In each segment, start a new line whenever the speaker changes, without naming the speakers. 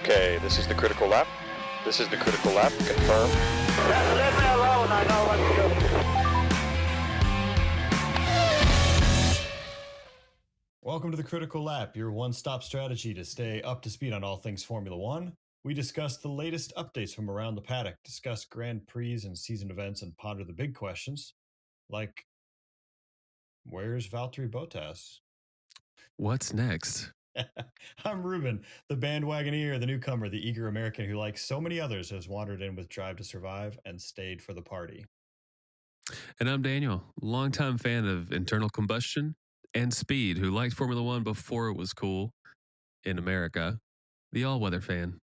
Okay, this is the critical lap. This is the critical lap. Confirm.
Leave me alone. I know what to do.
Welcome to the Critical Lap, your one-stop strategy to stay up to speed on all things Formula One. We discuss the latest updates from around the paddock, discuss Grand Prix and season events, and ponder the big questions, like, where's Valtteri Bottas?
What's next?
I'm Ruben, the bandwagoneer, the newcomer, the eager American who, like so many others, has wandered in with Drive to Survive and stayed for the party.
And I'm Daniel, longtime fan of internal combustion and speed, who liked Formula One before it was cool in America, the all-weather fan.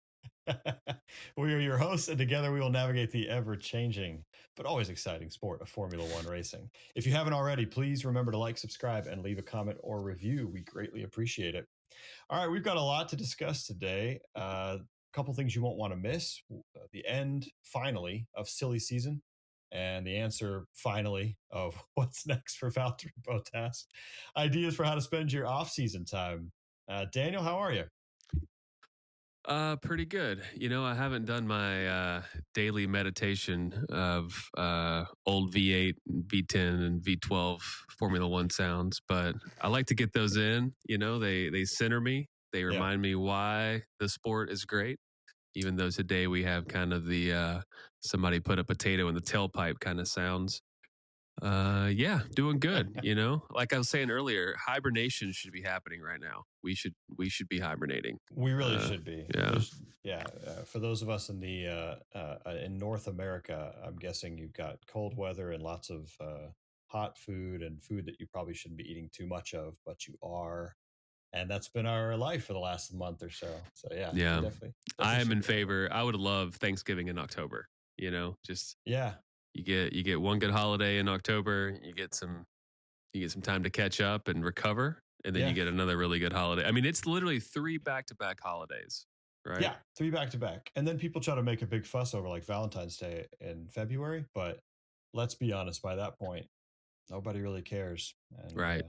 We are your hosts, and together we will navigate the ever-changing, but always exciting sport of Formula One racing. If you haven't already, please remember to like, subscribe, and leave a comment or review. We greatly appreciate it. All right, we've got a lot to discuss today. A couple things you won't want to miss. The end, finally, of silly season, and the answer, finally, of what's next for Valtteri Bottas. Ideas for how to spend your off-season time. Daniel, how are you?
Pretty good. You know, I haven't done my daily meditation of old V8, V10, and V12 Formula One sounds, but I like to get those in. You know, they center me. They remind me why the sport is great, even though today we have kind of the somebody put a potato in the tailpipe kind of sounds. Yeah, doing good. You know, like I was saying earlier, hibernation should be happening right now. We should be hibernating.
We really should be.
Yeah.
For those of us in the in North America, I'm guessing you've got cold weather and lots of hot food and food that you probably shouldn't be eating too much of, but you are. And that's been our life for the last month or so. So yeah. Definitely
I am in favor. I would love Thanksgiving in October. You know, just You get one good holiday in October. You get some time to catch up and recover, and then you get another really good holiday. I mean, it's literally 3 back-to-back holidays, right?
Yeah, 3 back-to-back. And then people try to make a big fuss over like Valentine's Day in February, but let's be honest, by that point, nobody really cares. And,
right.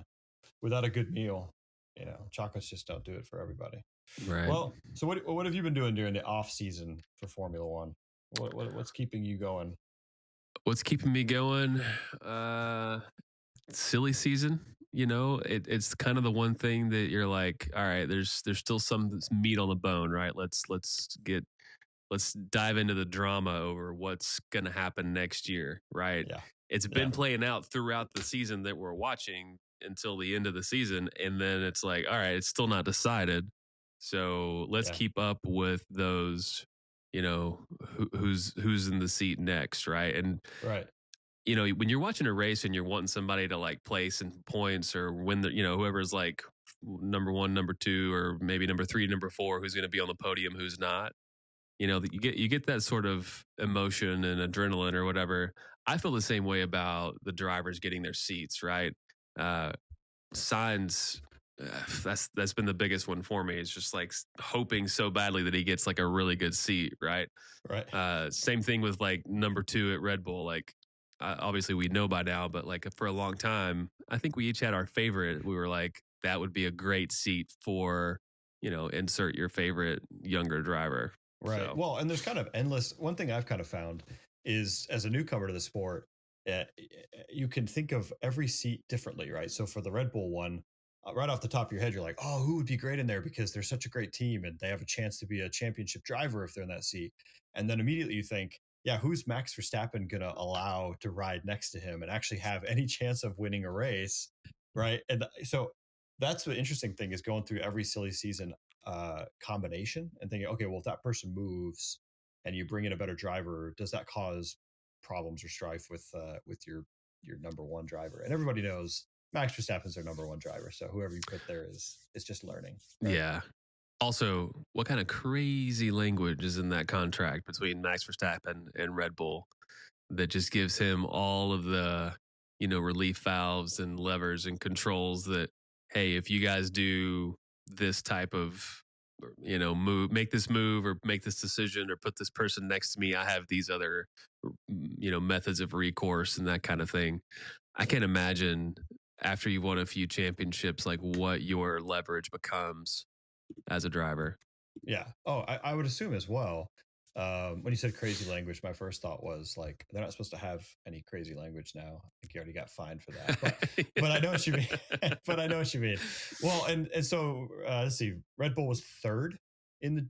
Without a good meal, you know, chocolates just don't do it for everybody.
Right.
Well, so what have you been doing during the off season for Formula One? What's keeping you going?
What's keeping me going? Silly season. You know, it's kind of the one thing that you're like, all right, there's still some meat on the bone, right? Let's dive into the drama over what's going to happen next year, right?
Yeah.
It's been playing out throughout the season that we're watching until the end of the season, and then it's like, all right, it's still not decided. So let's keep up with those. You know, who's in the seat next, right? And you know, when you're watching a race and you're wanting somebody to like place in points or win the, you know, whoever's like number 1, number 2, or maybe number 3, number 4, who's going to be on the podium, who's not. You know, you get that sort of emotion and adrenaline or whatever. I feel the same way about the drivers getting their seats, right? Sainz. That's been the biggest one for me. It's just like hoping so badly that he gets like a really good seat, right? Same thing with like number 2 at Red Bull. Like obviously we know by now, but like for a long time, I think we each had our favorite. We were like, that would be a great seat for, you know, insert your favorite younger driver.
Right.
So.
Well, and there's kind of endless. One thing I've kind of found is as a newcomer to the sport, you can think of every seat differently, right? So for the Red Bull one, right off the top of your head, you're like, oh, who would be great in there because they're such a great team and they have a chance to be a championship driver if they're in that seat. And then immediately you think, yeah, who's Max Verstappen going to allow to ride next to him and actually have any chance of winning a race, right? And so that's the interesting thing is going through every silly season combination and thinking, okay, well, if that person moves and you bring in a better driver, does that cause problems or strife with your number 1 driver? And everybody knows Max Verstappen's their number 1 driver, so whoever you put there is just learning. Right?
Yeah. Also, what kind of crazy language is in that contract between Max Verstappen and Red Bull that just gives him all of the, you know, relief valves and levers and controls that, hey, if you guys do this type of, you know, make this move or make this decision or put this person next to me, I have these other, you know, methods of recourse and that kind of thing. I can't imagine after you've won a few championships, like what your leverage becomes as a driver.
Yeah. Oh, I would assume as well. When you said crazy language, my first thought was like they're not supposed to have any crazy language now. I think you already got fined for that. But I know what you mean. But I know what you mean. Well, and so let's see. Red Bull was third in the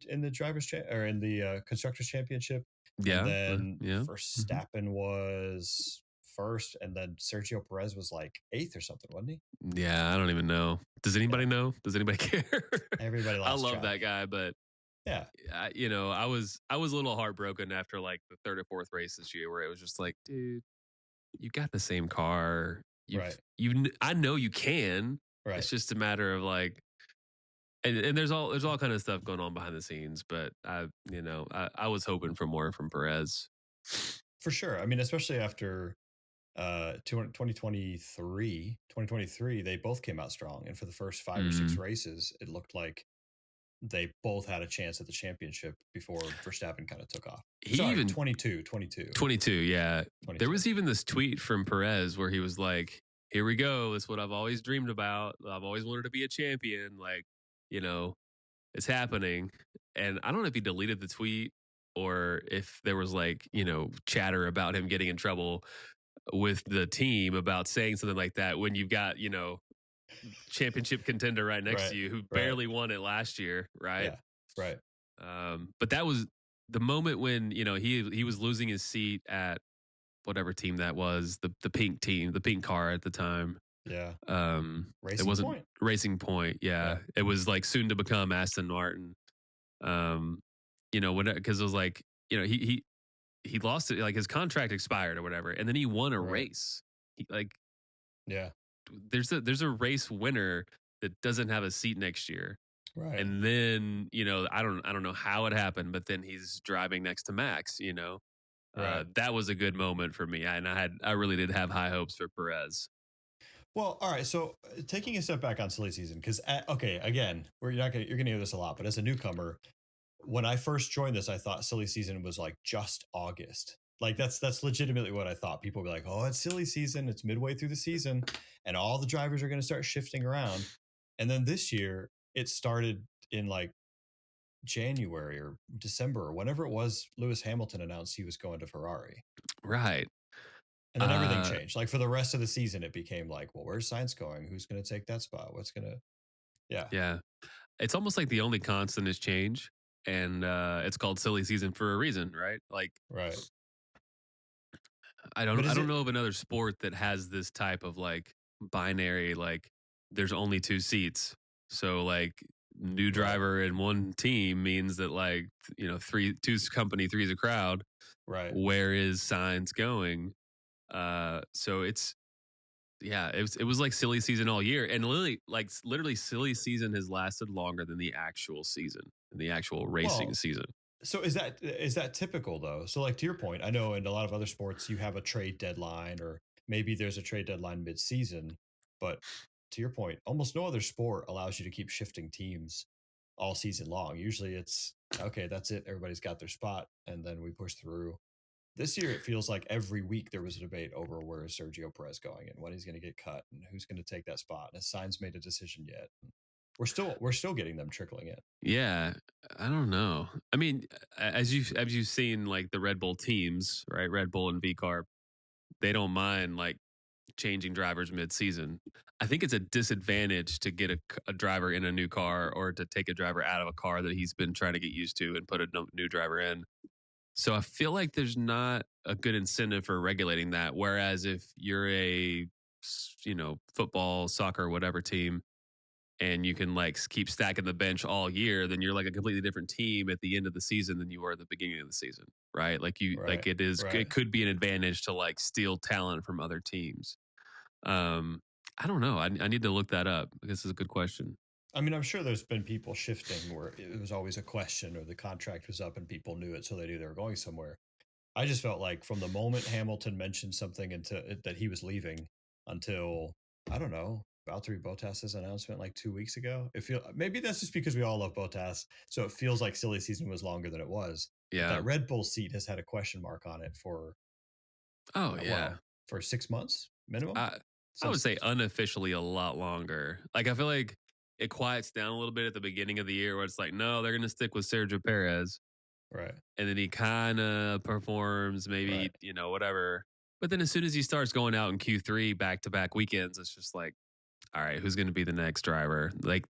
or in the constructors championship, and
Yeah,
then
yeah.
Verstappen was first, and then Sergio Perez was like eighth or something, wasn't he?
Yeah, I don't even know. Does anybody know? Does anybody care?
Everybody
I
lost
love
track.
that guy, but
Yeah.
I was a little heartbroken after like the third or fourth race this year, where it was just like, dude, you got the same car.
Right.
I know you can.
Right.
It's just a matter of like, and there's all kind of stuff going on behind the scenes, but I was hoping for more from Perez.
For sure. I mean, especially after 2023, they both came out strong. And for the first 5 or 6 races, it looked like they both had a chance at the championship before Verstappen kind of took off. Sorry, 22.
22, yeah.
22.
There was even this tweet from Perez where he was like, here we go. That's what I've always dreamed about. I've always wanted to be a champion. Like, it's happening. And I don't know if he deleted the tweet or if there was like, chatter about him getting in trouble with the team about saying something like that when you've got, championship contender right next to you who barely won it last year, right?
Yeah, right.
But that was the moment when, he was losing his seat at whatever team that was, the pink team, the pink car at the time.
Yeah.
It wasn't
Point.
Racing Point. Yeah. It was like soon to become Aston Martin. Because it was like, he lost it, like his contract expired or whatever, and then he won a race. There's a race winner that doesn't have a seat next year.
Right.
And then, I don't know how it happened, but then he's driving next to Max, that was a good moment for me. I really did have high hopes for Perez.
Well, all right. So taking a step back on silly season, because again, you're gonna hear this a lot, but as a newcomer, when I first joined this, I thought silly season was like just August. Like that's legitimately what I thought. People would be like, "Oh, it's silly season. It's midway through the season, and all the drivers are going to start shifting around." And then this year, it started in like January or December or whenever it was. Lewis Hamilton announced he was going to Ferrari.
Right.
And then everything changed. Like for the rest of the season, it became like, well, where's Sainz going? Who's going to take that spot? What's going to? Yeah.
Yeah. It's almost like the only constant is change, and it's called silly season for a reason, right? Like,
right.
I don't know of another sport that has this type of like binary, like there's only 2 seats. So like new driver in one team means that like, 2's company, 3's a crowd.
Right.
Where is Sainz going? So it was like silly season all year. And literally silly season has lasted longer than the actual season and the actual racing season.
So is that typical though? So like to your point, I know in a lot of other sports you have a trade deadline or maybe there's a trade deadline mid-season, but to your point, almost no other sport allows you to keep shifting teams all season long. Usually it's okay, that's it, everybody's got their spot and then we push through. This year it feels like every week there was a debate over where is Sergio Perez going and when he's going to get cut and who's going to take that spot. And has Sainz made a decision yet? We're still getting them trickling in.
Yeah, I don't know. I mean, as you've seen, like the Red Bull teams, right? Red Bull and VCarb, they don't mind like changing drivers mid-season. I think it's a disadvantage to get a driver in a new car or to take a driver out of a car that he's been trying to get used to and put a new driver in. So I feel like there's not a good incentive for regulating that. Whereas if you're a football, soccer, whatever team, and you can like keep stacking the bench all year, then you're like a completely different team at the end of the season than you were at the beginning of the season, right? Like it could be an advantage to like steal talent from other teams. I don't know. I need to look that up because it's a good question.
I mean, I'm sure there's been people shifting where it was always a question or the contract was up and people knew it, so they knew they were going somewhere. I just felt like from the moment Hamilton mentioned something that he was leaving until, I don't know, Valtteri Bottas's announcement like 2 weeks ago. Maybe that's just because we all love Bottas, so it feels like silly season was longer than it was.
Yeah,
that Red Bull seat has had a question mark on it for for 6 months minimum.
I would say unofficially a lot longer. Like I feel like it quiets down a little bit at the beginning of the year where it's like, no, they're going to stick with Sergio Perez.
Right.
And then he kind of performs, maybe,
Right.
Whatever. But then as soon as he starts going out in Q3 back-to-back weekends, it's just like, all right, who's going to be the next driver? Like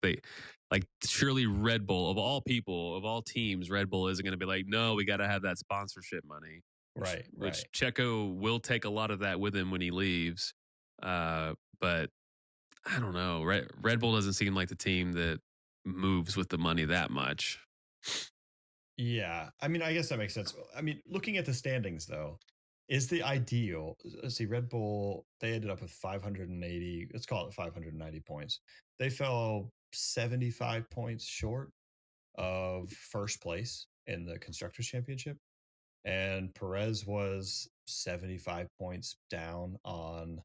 surely Red Bull, of all people, of all teams, Red Bull isn't going to be like, no, we got to have that sponsorship money. Which Checo will take a lot of that with him when he leaves. But I don't know. Red Bull doesn't seem like the team that moves with the money that much.
Yeah. I mean, I guess that makes sense. I mean, looking at the standings, though, is the ideal. Let's see, Red Bull, they ended up with 580, let's call it 590 points. They fell 75 points short of first place in the Constructors' Championship. And Perez was 75 points down on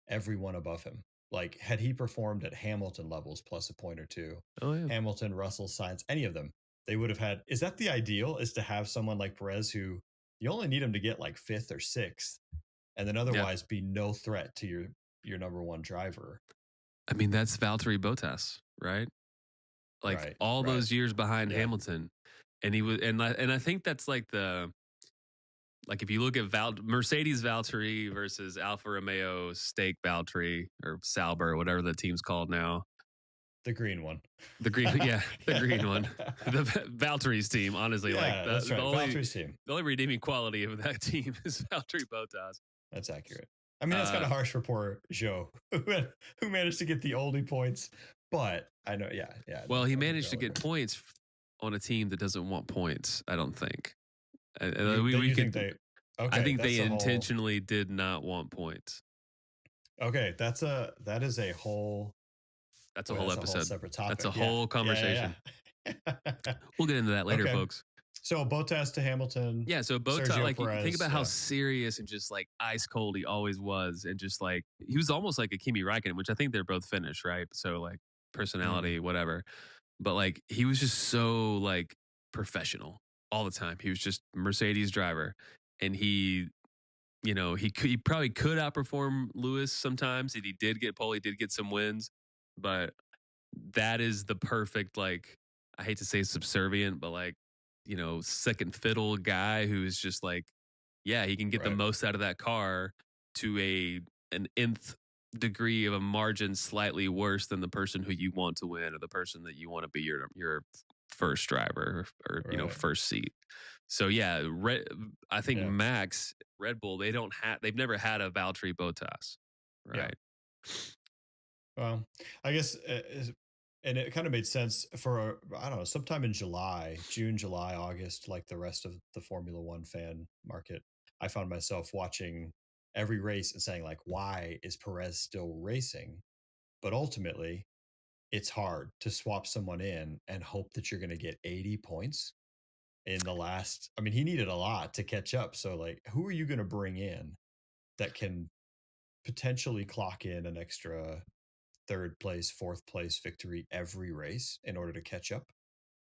everyone above him. Like, had he performed at Hamilton levels plus a point or two, Hamilton, Russell, Sainz, any of them, they would have had. Is that the ideal? Is to have someone like Perez who you only need him to get like fifth or sixth, and then otherwise be no threat to your number one driver.
I mean, that's Valtteri Bottas, right? Like all those years behind Hamilton, and he was, and I think that's like if you look at Mercedes Valtteri versus Alfa Romeo Stake Valtteri or Sauber, whatever the team's called now.
The green one.
The green, the green one. The Valtteri's team, honestly.
That's right. Valtteri's team.
The only redeeming quality of that team is Valtteri Bottas.
That's accurate. I mean, that's kind of harsh for poor Joe, who managed to get the oldie points. But I know, yeah.
Well, he managed to get points on a team that doesn't want points, I don't think. I think they intentionally did not want points.
Okay, that is a whole.
That's a whole episode.
A whole separate topic.
That's a whole conversation.
Yeah.
We'll get into that later, folks.
So Bottas to Hamilton.
Yeah, so Bottas,
Sergio Perez,
think about how serious and just like ice cold he always was, and just like he was almost like a Kimi Räikkönen, which I think they're both Finnish, right? So like personality, whatever. But like he was just so like professional all the time. He was just Mercedes driver, and he probably could outperform Lewis sometimes. He did get pole, he did get some wins, but that is the perfect, like, I hate to say subservient, but like, second fiddle guy who's just like, yeah, he can get the most out of that car to an nth degree of a margin slightly worse than the person who you want to win or the person that you want to be your first driver or first seat. So yeah, I think Max, Red Bull, they've never had a Valtteri Bottas, right?
Yeah. Well, I guess, and it kind of made sense for I don't know, sometime in June, July, August, like the rest of the Formula One fan market, I found myself watching every race and saying like, why is Perez still racing? But ultimately, it's hard to swap someone in and hope that you're going to get 80 points in the last. I mean, he needed a lot to catch up. So like, who are you going to bring in that can potentially clock in an extra third place, fourth place victory every race in order to catch up?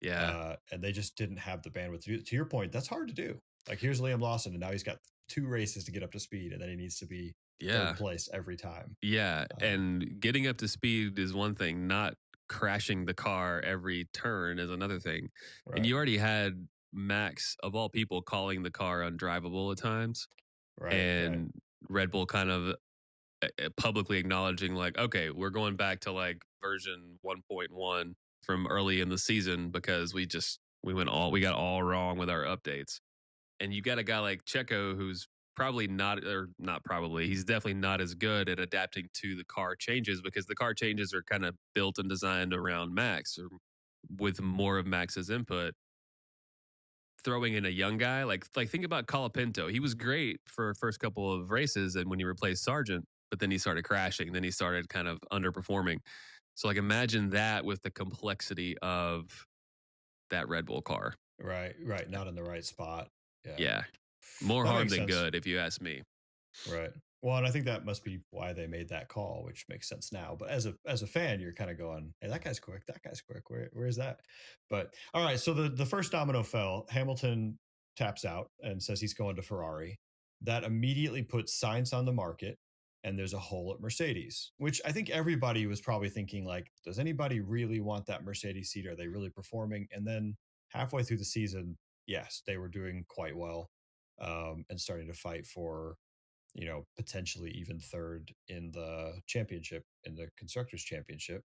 Yeah.
And they just didn't have the bandwidth to do it. To your point, that's hard to do. Like, here's Liam Lawson, and now he's got 2 races to get up to speed, and then he needs to be third place every time.
Yeah. And getting up to speed is one thing, not crashing the car every turn is another thing. Right. And you already had Max, of all people, calling the car undrivable at times.
Right.
And Red Bull kind of publicly acknowledging like, okay, we're going back to like version 1.1 from early in the season because we got all wrong with our updates. And you got a guy like Checo who's he's definitely not as good at adapting to the car changes because the car changes are kind of built and designed around Max or with more of Max's input. Throwing in a young guy, like think about Colapinto. He was great for first couple of races and when he replaced Sargent, but then he started crashing. Then he started kind of underperforming. So like imagine that with the complexity of that Red Bull car.
Right. Not in the right spot.
Yeah. More harm than good, if you ask me.
Right. Well, and I think that must be why they made that call, which makes sense now. But as a fan, you're kind of going, hey, that guy's quick. Where is that? But all right. So the first domino fell. Hamilton taps out and says he's going to Ferrari. That immediately puts Sainz on the market. and there's a hole at Mercedes, which I think everybody was probably thinking, like, does anybody really want that Mercedes seat? Are they really performing? And then halfway through the season, yes, they were doing quite well, and starting to fight for, potentially even third in the championship, in the Constructors' Championship.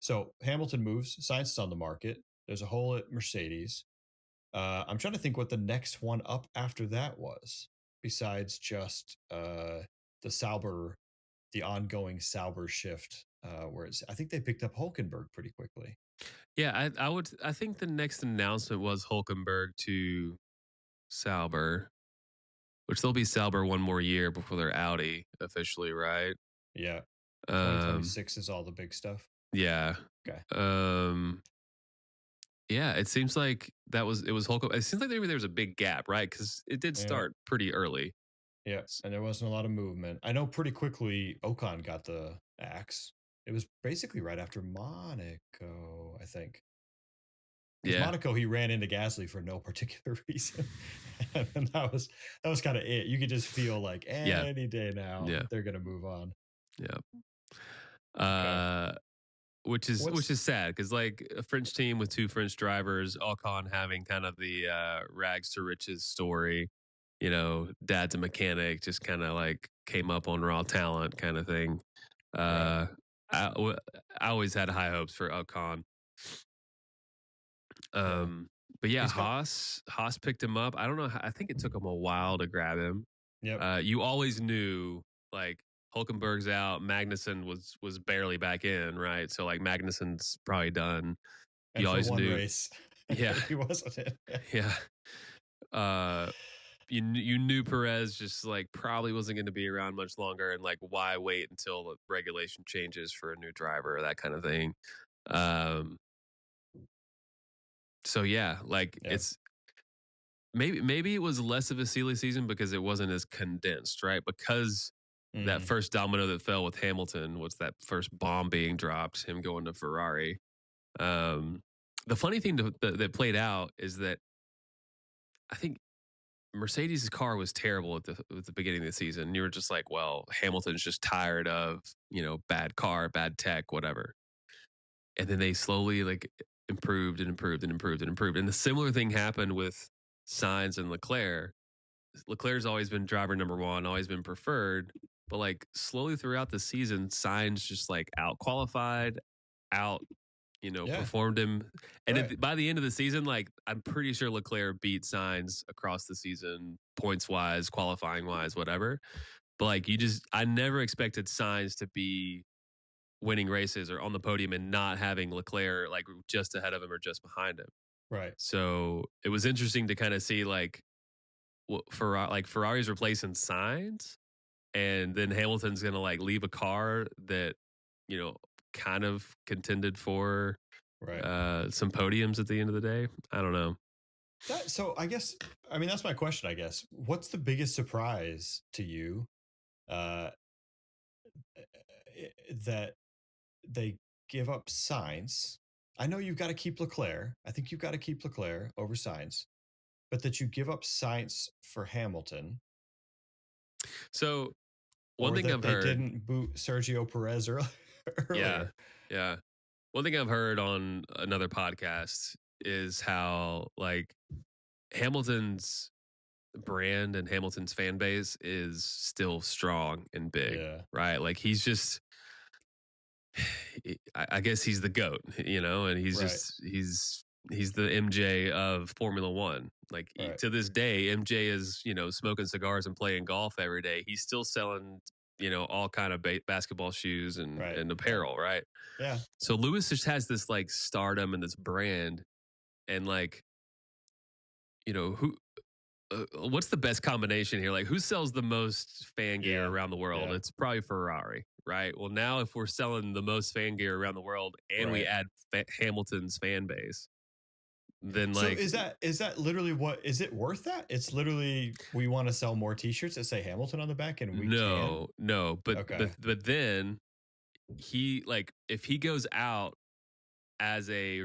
So Hamilton moves, Sainz is on the market. There's a hole at Mercedes. I'm trying to think what the next one up after that was, besides just the ongoing Sauber shift, where I think they picked up Hulkenberg pretty quickly.
Yeah, I think the next announcement was Hulkenberg to Sauber, which they'll be Sauber one more year before they're Audi officially, right?
Yeah.
Um,
2026 is all the big stuff.
yeah.
Okay.
Yeah, it seems like it was Hulkenberg. It seems like maybe there was a big gap, right? Because it did start pretty early.
Yeah, and there wasn't a lot of movement. I know pretty quickly Ocon got the axe. It was basically right after Monaco, I think. Because Monaco, he ran into Gasly for no particular reason, and that was kind of it. You could just feel like any day now they're gonna move on.
Yeah. Which is sad because, like, a French team with two French drivers, Ocon having kind of the rags to riches story. Dad's a mechanic, just kind of like came up on raw talent kind of thing.
Right.
I always had high hopes for Ocon. But yeah, Haas picked him up. I don't know. I think it took him a while to grab him.
Yep.
You always knew, like, Hulkenberg's out. Magnussen was barely back in, right? So, like, Magnussen's probably done.
And
you
for
always
one
knew.
Race,
Yeah,
he wasn't in.
Yeah. You knew Perez just, like, probably wasn't going to be around much longer, and, like, why wait until the regulation changes for a new driver or that kind of thing. So yeah, like, it's maybe it was less of a silly season because it wasn't as condensed, right? Because that first domino that fell with Hamilton was that first bomb being dropped, him going to Ferrari. The funny thing that played out is that I think Mercedes' car was terrible at the beginning of the season. You were just like, well, Hamilton's just tired of, bad car, bad tech, whatever. And then they slowly, like, improved and improved and improved and improved. And the similar thing happened with Sainz and Leclerc. Leclerc's always been driver number one, always been preferred. But, like, slowly throughout the season, Sainz just, like, performed him. And by the end of the season, like, I'm pretty sure Leclerc beat Sainz across the season, points wise, qualifying wise, whatever. But, like, I never expected Sainz to be winning races or on the podium and not having Leclerc, like, just ahead of him or just behind him.
Right.
So it was interesting to kind of see, like, Ferrari's replacing Sainz, and then Hamilton's going to, like, leave a car that, kind of contended for some podiums at the end of the day. I don't know.
So I guess, that's my question, I guess. What's the biggest surprise to you that they give up Sainz? I know you've got to keep Leclerc. I think you've got to keep Leclerc over Sainz, but that you give up Sainz for Hamilton.
So one thing I've heard,
they didn't boot Sergio Perez earlier.
Yeah. One thing I've heard on another podcast is how, like, Hamilton's brand and Hamilton's fan base is still strong and big, right? Like, he's just, I guess he's the GOAT, and he's just, he's the MJ of Formula One. Like, to this day, MJ is, smoking cigars and playing golf every day. He's still selling, all kind of basketball shoes and apparel, right?
Yeah.
So Lewis just has this, like, stardom and this brand, and, like, what's the best combination here? Like, who sells the most fan gear around the world? It's probably Ferrari, right? Well, now if we're selling the most fan gear around the world and we add Hamilton's fan base, then, like,
so is that literally what is it worth that? It's literally, we want to sell more T-shirts that say Hamilton on the back, and we
no, but then he, like, if he goes out as a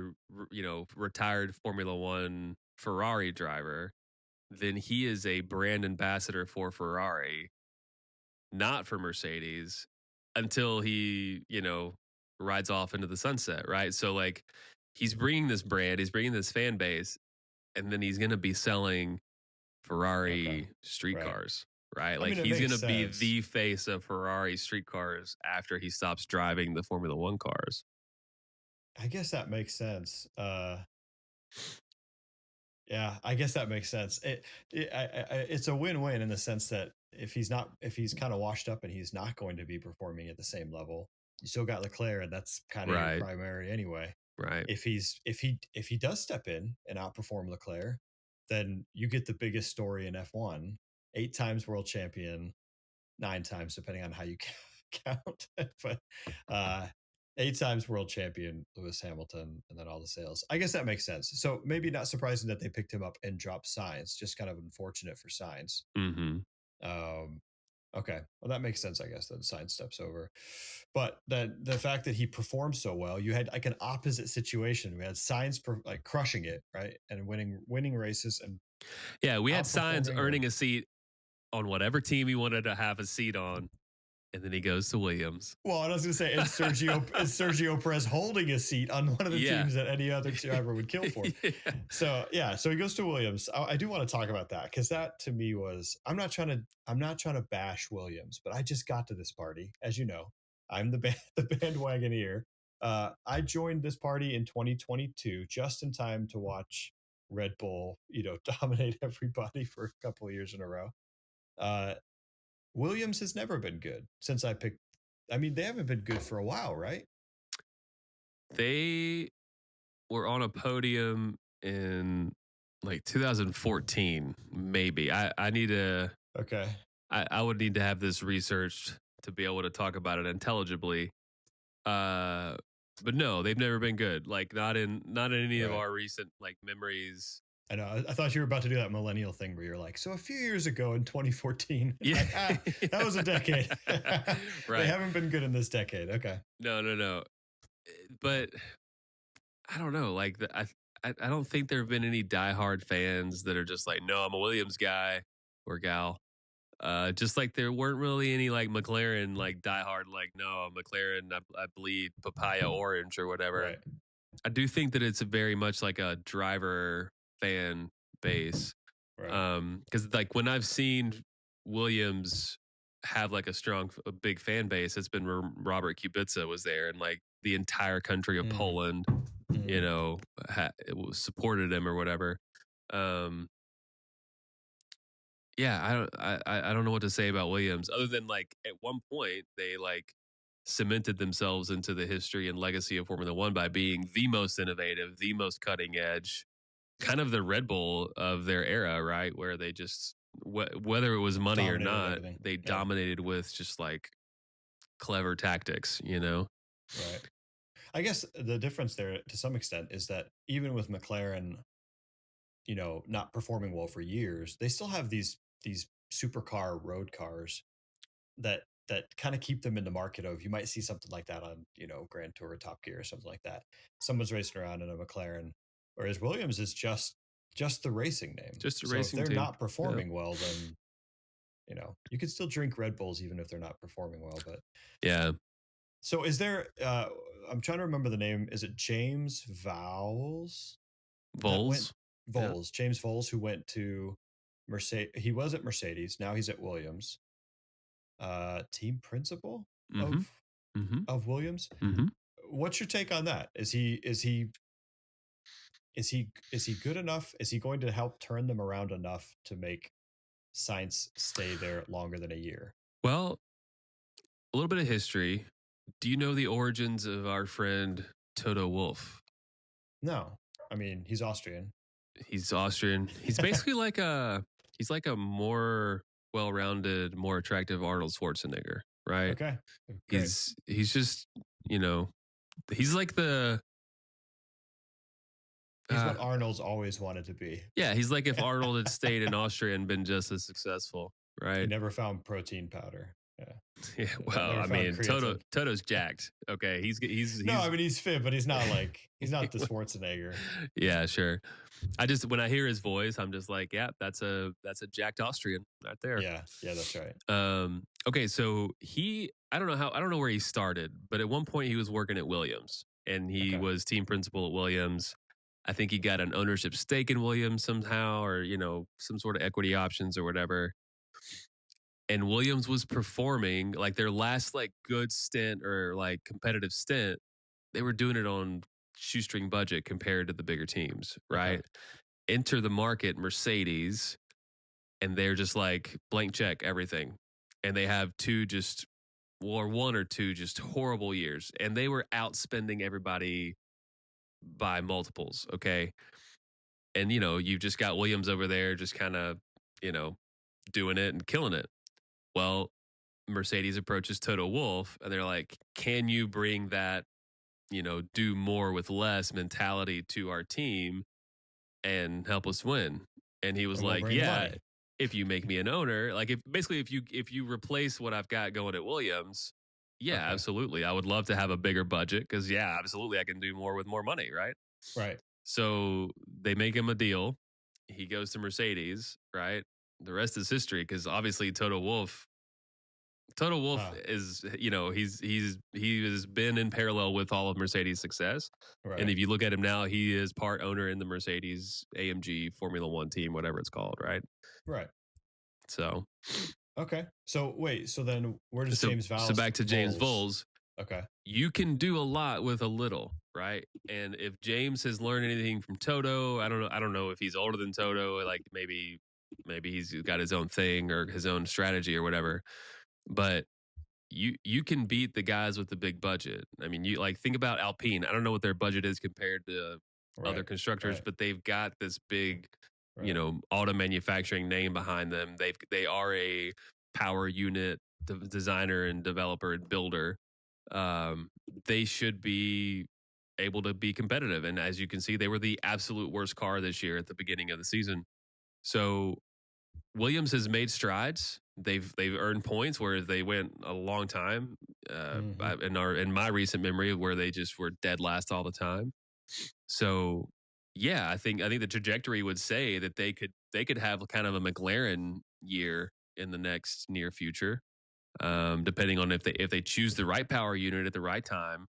retired Formula One Ferrari driver, then he is a brand ambassador for Ferrari, not for Mercedes until he, rides off into the sunset, right? So like he's bringing this brand, he's bringing this fan base, and then he's going to be selling Ferrari street
Right.
cars, right?
I
Like
mean, it
he's
makes
going to be
sense.
the face of Ferrari street cars after he stops driving the Formula One cars.
I guess that makes sense. Yeah, I guess that makes sense. It's a win-win in the sense that if he's kind of washed up and he's not going to be performing at the same level, you still got Leclerc, and that's kind of your
Right.
primary anyway.
Right.
If he does step in and outperform Leclerc, then you get the biggest story in F1. 8 times world champion, 9 times depending on how you count, but 8 times world champion Lewis Hamilton, and then all the sales. I guess that makes sense. So maybe not surprising that they picked him up and dropped Sainz. Just kind of unfortunate for Sainz. Okay, well that makes sense. I guess that Sainz steps over, but the fact that he performed so well, you had like an opposite situation. We had Sainz like crushing it, right, and winning races, and
yeah, we had Sainz
outperforming
earning a seat on whatever team he wanted to have a seat on, and then he goes to Williams.
Well, I was going to say, is Sergio Perez holding a seat on one of the teams that any other driver would kill for? So he goes to Williams. I do want to talk about that because that to me was, I'm not trying to bash Williams, but I just got to this party, as you know. I'm the bandwagoneer. I joined this party in 2022 just in time to watch Red Bull, dominate everybody for a couple of years in a row. Williams has never been good since I picked. I mean, they haven't been good for a while, right?
They were on a podium in like 2014, maybe. I need to.
Okay.
I would need to have this researched to be able to talk about it intelligibly. But no, they've never been good. Like not in any of our recent like memories.
I know. I thought you were about to do that millennial thing where you're like, so a few years ago in 2014,
yeah,
that was a decade.
Right.
They haven't been good in this decade. Okay.
No. But I don't know. Like I don't think there have been any diehard fans that are just like, no, I'm a Williams guy or gal. Just like there weren't really any like McLaren like diehard like, no, McLaren, I bleed papaya orange or whatever.
Right.
I do think that it's very much like a driver fan base.
Right.
Because like when I've seen Williams have like a big fan base, it's been Robert Kubica was there, and like the entire country of Poland, supported him or whatever. Yeah, I don't know what to say about Williams other than like at one point they like cemented themselves into the history and legacy of Formula One by being the most innovative, the most cutting edge, kind of the Red Bull of their era, right? Where they just, whether it was money or not, they dominated with just like clever tactics,
Right. I guess the difference there to some extent is that even with McLaren, not performing well for years, they still have these supercar road cars that kind of keep them in the market of, you might see something like that on, Grand Tour or Top Gear or something like that. Someone's racing around in a McLaren, whereas Williams is just the racing name.
Just a
so
racing
if they're
team.
not performing well, then, you can still drink Red Bulls even if they're not performing well. But
yeah.
So is there, I'm trying to remember the name. Is it James Vowles?
Voles.
James Voles, who went to Mercedes. He was at Mercedes. Now he's at Williams. Team principal of Williams. What's your take on that? Is he good enough? Is he going to help turn them around enough to make Sainz stay there longer than a year?
Well, a little bit of history. Do you know the origins of our friend Toto Wolff?
No. I mean, he's Austrian.
He's Austrian. He's basically like a more well-rounded, more attractive Arnold Schwarzenegger, right?
Okay.
He's just, he's like the...
He's what Arnold's always wanted to be.
Yeah, he's like if Arnold had stayed in Austria and been just as successful, right?
He never found protein powder.
Yeah, well,
Never
I
found
mean,
creatine.
Toto's jacked. Okay, he's
No, I mean he's fit, but he's not the
he-
Schwarzenegger.
yeah, sure. I just when I hear his voice, I'm just like, yeah, that's a jacked Austrian right there.
Yeah, that's right.
Okay, so I don't know where he started, but at one point he was working at Williams and he
Okay.
was team principal at Williams. I think he got an ownership stake in Williams somehow, or some sort of equity options or whatever. And Williams was performing like their last like good stint or like competitive stint. They were doing it on shoestring budget compared to the bigger teams, right?
Okay.
Enter the market Mercedes, and they're just like blank check everything, and they have one or two just horrible years, and they were outspending everybody by multiples. Okay, and you've just got Williams over there, just kind of doing it and killing it. Well, Mercedes approaches Toto Wolff, and they're like, "Can you bring that, do more with less mentality to our team and help us win?" And he was
And we'll
like,
bring the
"Yeah,
money."
if you make me an owner, like if you replace what I've got going at Williams, yeah,
Okay.
absolutely. I would love to have a bigger budget because yeah, absolutely I can do more with more money, right?"
Right.
So they make him a deal. He goes to Mercedes, right? The rest is history because obviously Toto Wolff is, he has been in parallel with all of Mercedes' success.
Right.
And if you look at him now, he is part owner in the Mercedes AMG Formula One team, whatever it's called, right?
Right.
So
Okay. So wait. So then, where does
so
James Vowles?
so back to James Voles.
Okay.
You can do a lot with a little, right? And if James has learned anything from Toto, I don't know if he's older than Toto, like maybe he's got his own thing or his own strategy or whatever. But you can beat the guys with the big budget. I mean, you like think about Alpine. I don't know what their budget is compared to other constructors,
Right.
but they've got this big,
Right.
auto manufacturing name behind them. They are a power unit designer and developer and builder. They should be able to be competitive. And as you can see, they were the absolute worst car this year at the beginning of the season. So Williams has made strides. They've earned points where they went a long time in my recent memory where they just were dead last all the time. So yeah, I think the trajectory would say that they could have kind of a McLaren year in the next near future, depending on if they choose the right power unit at the right time.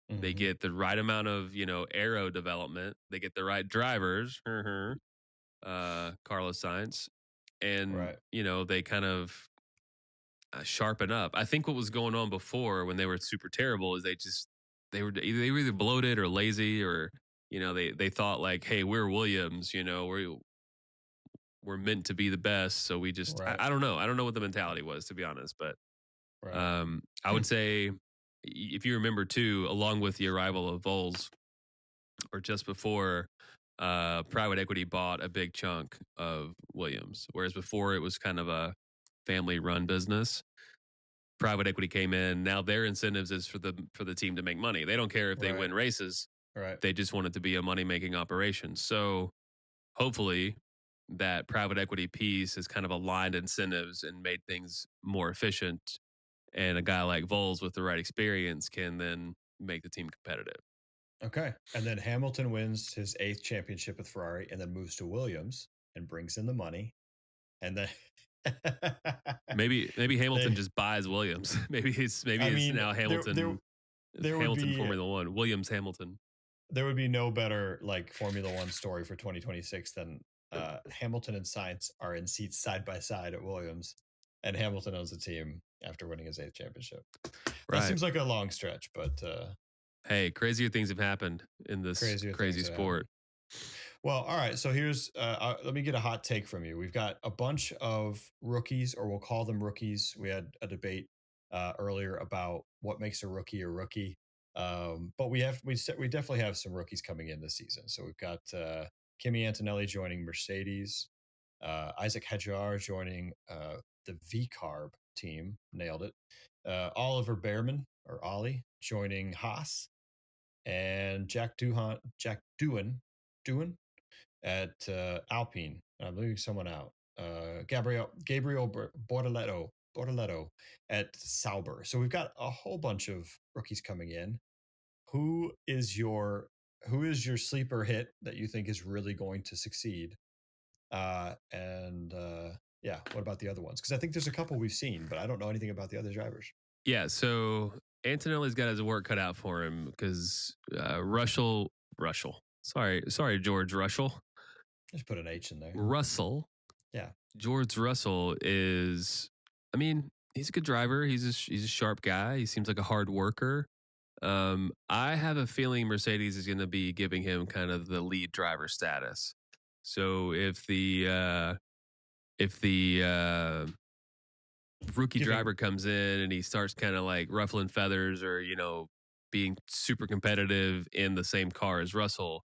They get the right amount of aero development. They get the right drivers. Carlos Sainz. And they kind of sharpen up. I think what was going on before when they were super terrible is they were either bloated or lazy or they thought like, hey, we're Williams, we're meant to be the best, so we just I don't know what the mentality was, to be honest, but I would say if you remember too, along with the arrival of Voles or just before, private equity bought a big chunk of Williams, whereas before it was kind of a family-run business. Private equity came in. Now their incentives is for the team to make money. They don't care if they win races.
Right.
They just want it to be a money-making operation. So hopefully that private equity piece has kind of aligned incentives and made things more efficient. And a guy like Voles with the right experience can then make the team competitive.
Okay. And then Hamilton wins his 8th championship with Ferrari and then moves to Williams and brings in the money. And then
maybe Hamilton just buys Williams. maybe it's now Hamilton. Hamilton Formula One. Williams Hamilton.
There would be no better like Formula One story for 2026 than Hamilton and Sainz are in seats side by side at Williams, and Hamilton owns the team after winning his 8th championship. That seems like a long stretch, but
hey, crazier things have happened in this crazy sport.
Well, all right. So here's let me get a hot take from you. We've got a bunch of rookies, or we'll call them rookies. We had a debate earlier about what makes a rookie. But we definitely have some rookies coming in this season. So we've got Kimi Antonelli joining Mercedes, Isaac Hadjar joining the V-Carb team, nailed it. Oliver Behrman or Ollie joining Haas, and Jack Doohan at Alpine. I'm leaving someone out. Gabriel Bortoleto Bortoleto at Sauber. So we've got a whole bunch of rookies coming in. Who is your sleeper hit that you think is really going to succeed? Yeah, what about the other ones? Because I think there's a couple we've seen, but I don't know anything about the other drivers.
Yeah, so Antonelli's got his work cut out for him because Russell. Sorry, George Russell.
Just put an H in there.
Russell.
Yeah.
George Russell is, I mean, he's a good driver. He's a sharp guy. He seems like a hard worker. I have a feeling Mercedes is going to be giving him kind of the lead driver status. So if the rookie driver comes in and he starts kind of like ruffling feathers or, being super competitive in the same car as Russell,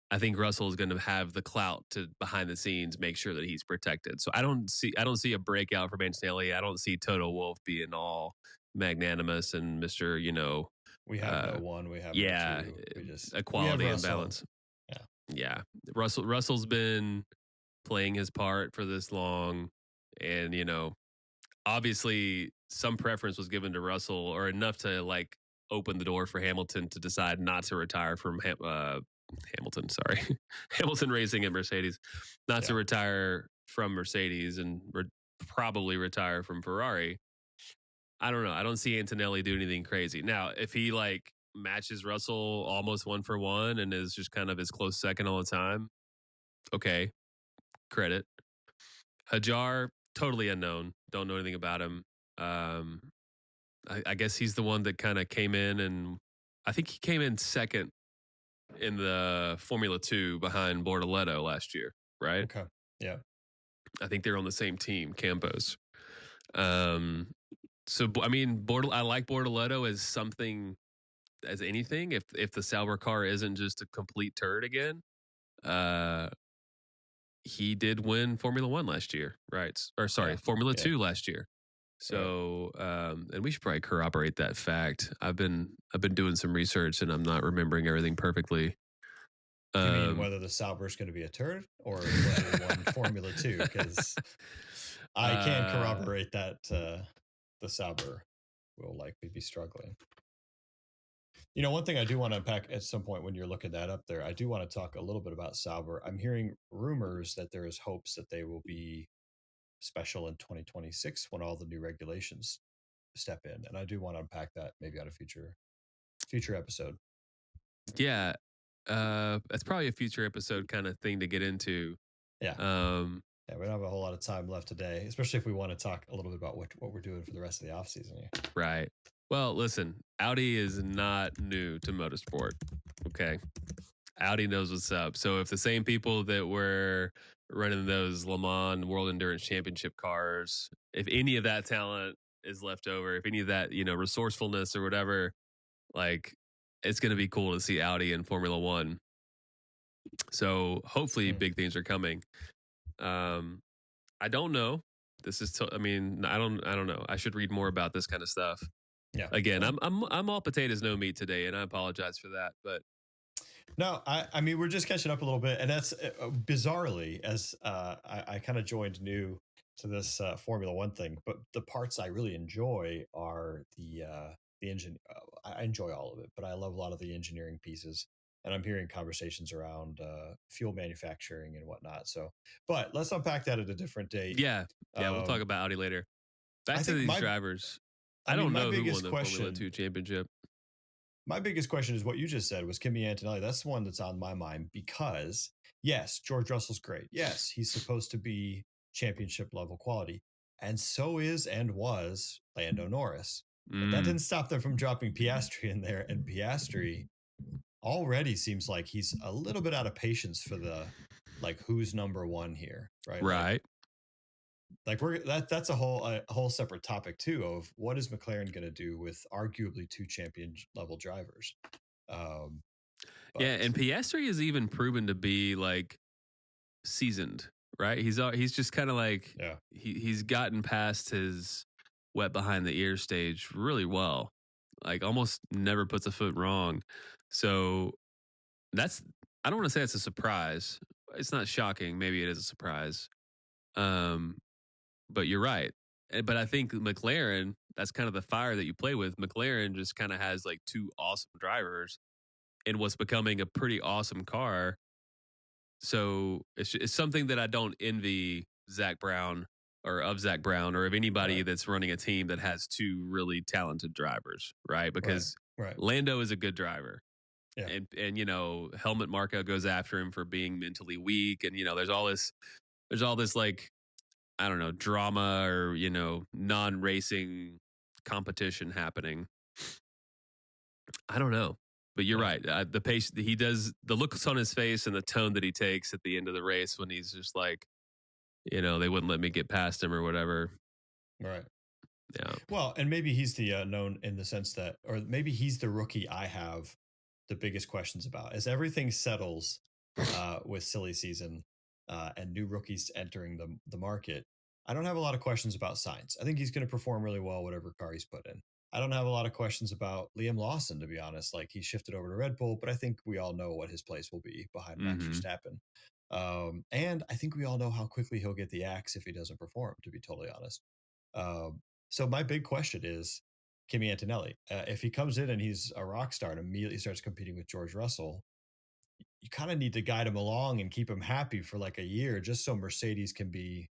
I think Russell is going to have the clout to behind the scenes make sure that he's protected. So I don't see a breakout for Antonelli. I don't see Toto Wolff being all magnanimous and Mr.
We have no one. We have no two. We just
equality and balance. Yeah. Russell's been playing his part for this long, and obviously some preference was given to Russell, or enough to like open the door for Hamilton to decide not to retire from Hamilton Racing at Mercedes, not to retire from Mercedes and probably retire from Ferrari. I don't know. I don't see Antonelli do anything crazy. Now, if he like matches Russell almost 1-for-1 and is just kind of his close second all the time, okay, credit. Hajar, totally unknown. Don't know anything about him. I guess he's the one that kind of came in, and I think he came in second in the Formula 2 behind Bortoleto last year, right?
Okay. Yeah.
I think they're on the same team, Campos. So, I mean, I like Bortoleto as something, as anything. If the Sauber car isn't just a complete turd again, he did win Formula 1 last year, right? Or sorry, Formula 2 last year. So, and we should probably corroborate that fact. I've been doing some research and I'm not remembering everything perfectly.
Do you mean whether the Sauber is going to be a turd or whether he won Formula 2? Because I can corroborate that the Sauber will likely be struggling. One thing I do want to unpack at some point when you're looking that up there, I do want to talk a little bit about Sauber. I'm hearing rumors that there is hopes that they will be special in 2026 when all the new regulations step in, and I do want to unpack that maybe on a future episode.
Yeah, that's probably a future episode kind of thing to get into.
Yeah. We don't have a whole lot of time left today, especially if we want to talk a little bit about what we're doing for the rest of the off season here.
Right. Well, listen, Audi is not new to motorsport. Okay. Audi knows what's up. So if the same people that were running those Le Mans World Endurance Championship cars, if any of that talent is left over, if any of that, resourcefulness or whatever, like, it's going to be cool to see Audi in Formula 1. So hopefully big things are coming. I don't know. This is, I don't know. I should read more about this kind of stuff.
Yeah.
Again, I'm all potatoes, no meat today, and I apologize for that. But
no, I mean, we're just catching up a little bit, and that's bizarrely as I kind of joined new to this Formula 1 thing. But the parts I really enjoy are the engine. I enjoy all of it, but I love a lot of the engineering pieces. And I'm hearing conversations around fuel manufacturing and whatnot. So, but let's unpack that at a different date.
Yeah, we'll talk about Audi later. Back to these drivers. I don't know who won the Formula 2 championship.
My biggest question is what you just said was Kimi Antonelli. That's the one that's on my mind because, yes, George Russell's great. Yes, he's supposed to be championship level quality. And so is and was Lando Norris. But that didn't stop them from dropping Piastri in there. And Piastri already seems like he's a little bit out of patience for the, like, who's number one here, right?
Right.
Like that's a whole separate topic too of what is McLaren going to do with arguably two champion level drivers. And
Piastri is even proven to be like seasoned, right? He's just kind of like he's gotten past his wet behind the ear stage really well. Like almost never puts a foot wrong. So I don't want to say it's a surprise. It's not shocking. Maybe it is a surprise. But you're right. But I think McLaren, that's kind of the fire that you play with. McLaren just kind of has like two awesome drivers in what's becoming a pretty awesome car. So it's something that I don't envy Zach Brown or of anybody that's running a team that has two really talented drivers, right? Because
right.
Lando is a good driver.
Yeah.
And Helmut Marko goes after him for being mentally weak. And, there's all this like, I don't know, drama or, non-racing competition happening. I don't know. But you're right. The pace he does, the looks on his face and the tone that he takes at the end of the race when he's just like, they wouldn't let me get past him or whatever.
Right.
Yeah.
Well, and maybe he's the known in the sense that, or maybe he's the rookie I have the biggest questions about. As everything settles with silly season and new rookies entering the market, I don't have a lot of questions about Sainz. I think he's going to perform really well, whatever car he's put in. I don't have a lot of questions about Liam Lawson, to be honest. Like, he shifted over to Red Bull, but I think we all know what his place will be behind Max Verstappen. And I think we all know how quickly he'll get the axe if he doesn't perform, to be totally honest. So my big question is Kimi Antonelli. If he comes in and he's a rock star and immediately starts competing with George Russell, you kind of need to guide him along and keep him happy for like a year, just so Mercedes can be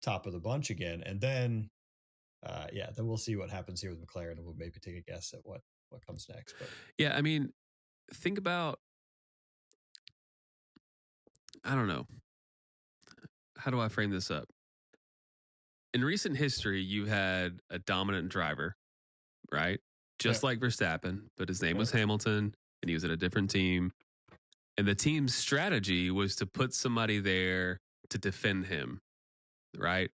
top of the bunch again. And then, then we'll see what happens here with McLaren, and we'll maybe take a guess at what comes next. But
yeah, I mean, think about, I don't know. How do I frame this up? In recent history, you had a dominant driver, right? Just like Verstappen, but his name was Hamilton, and he was at a different team. And the team's strategy was to put somebody there to defend him, right?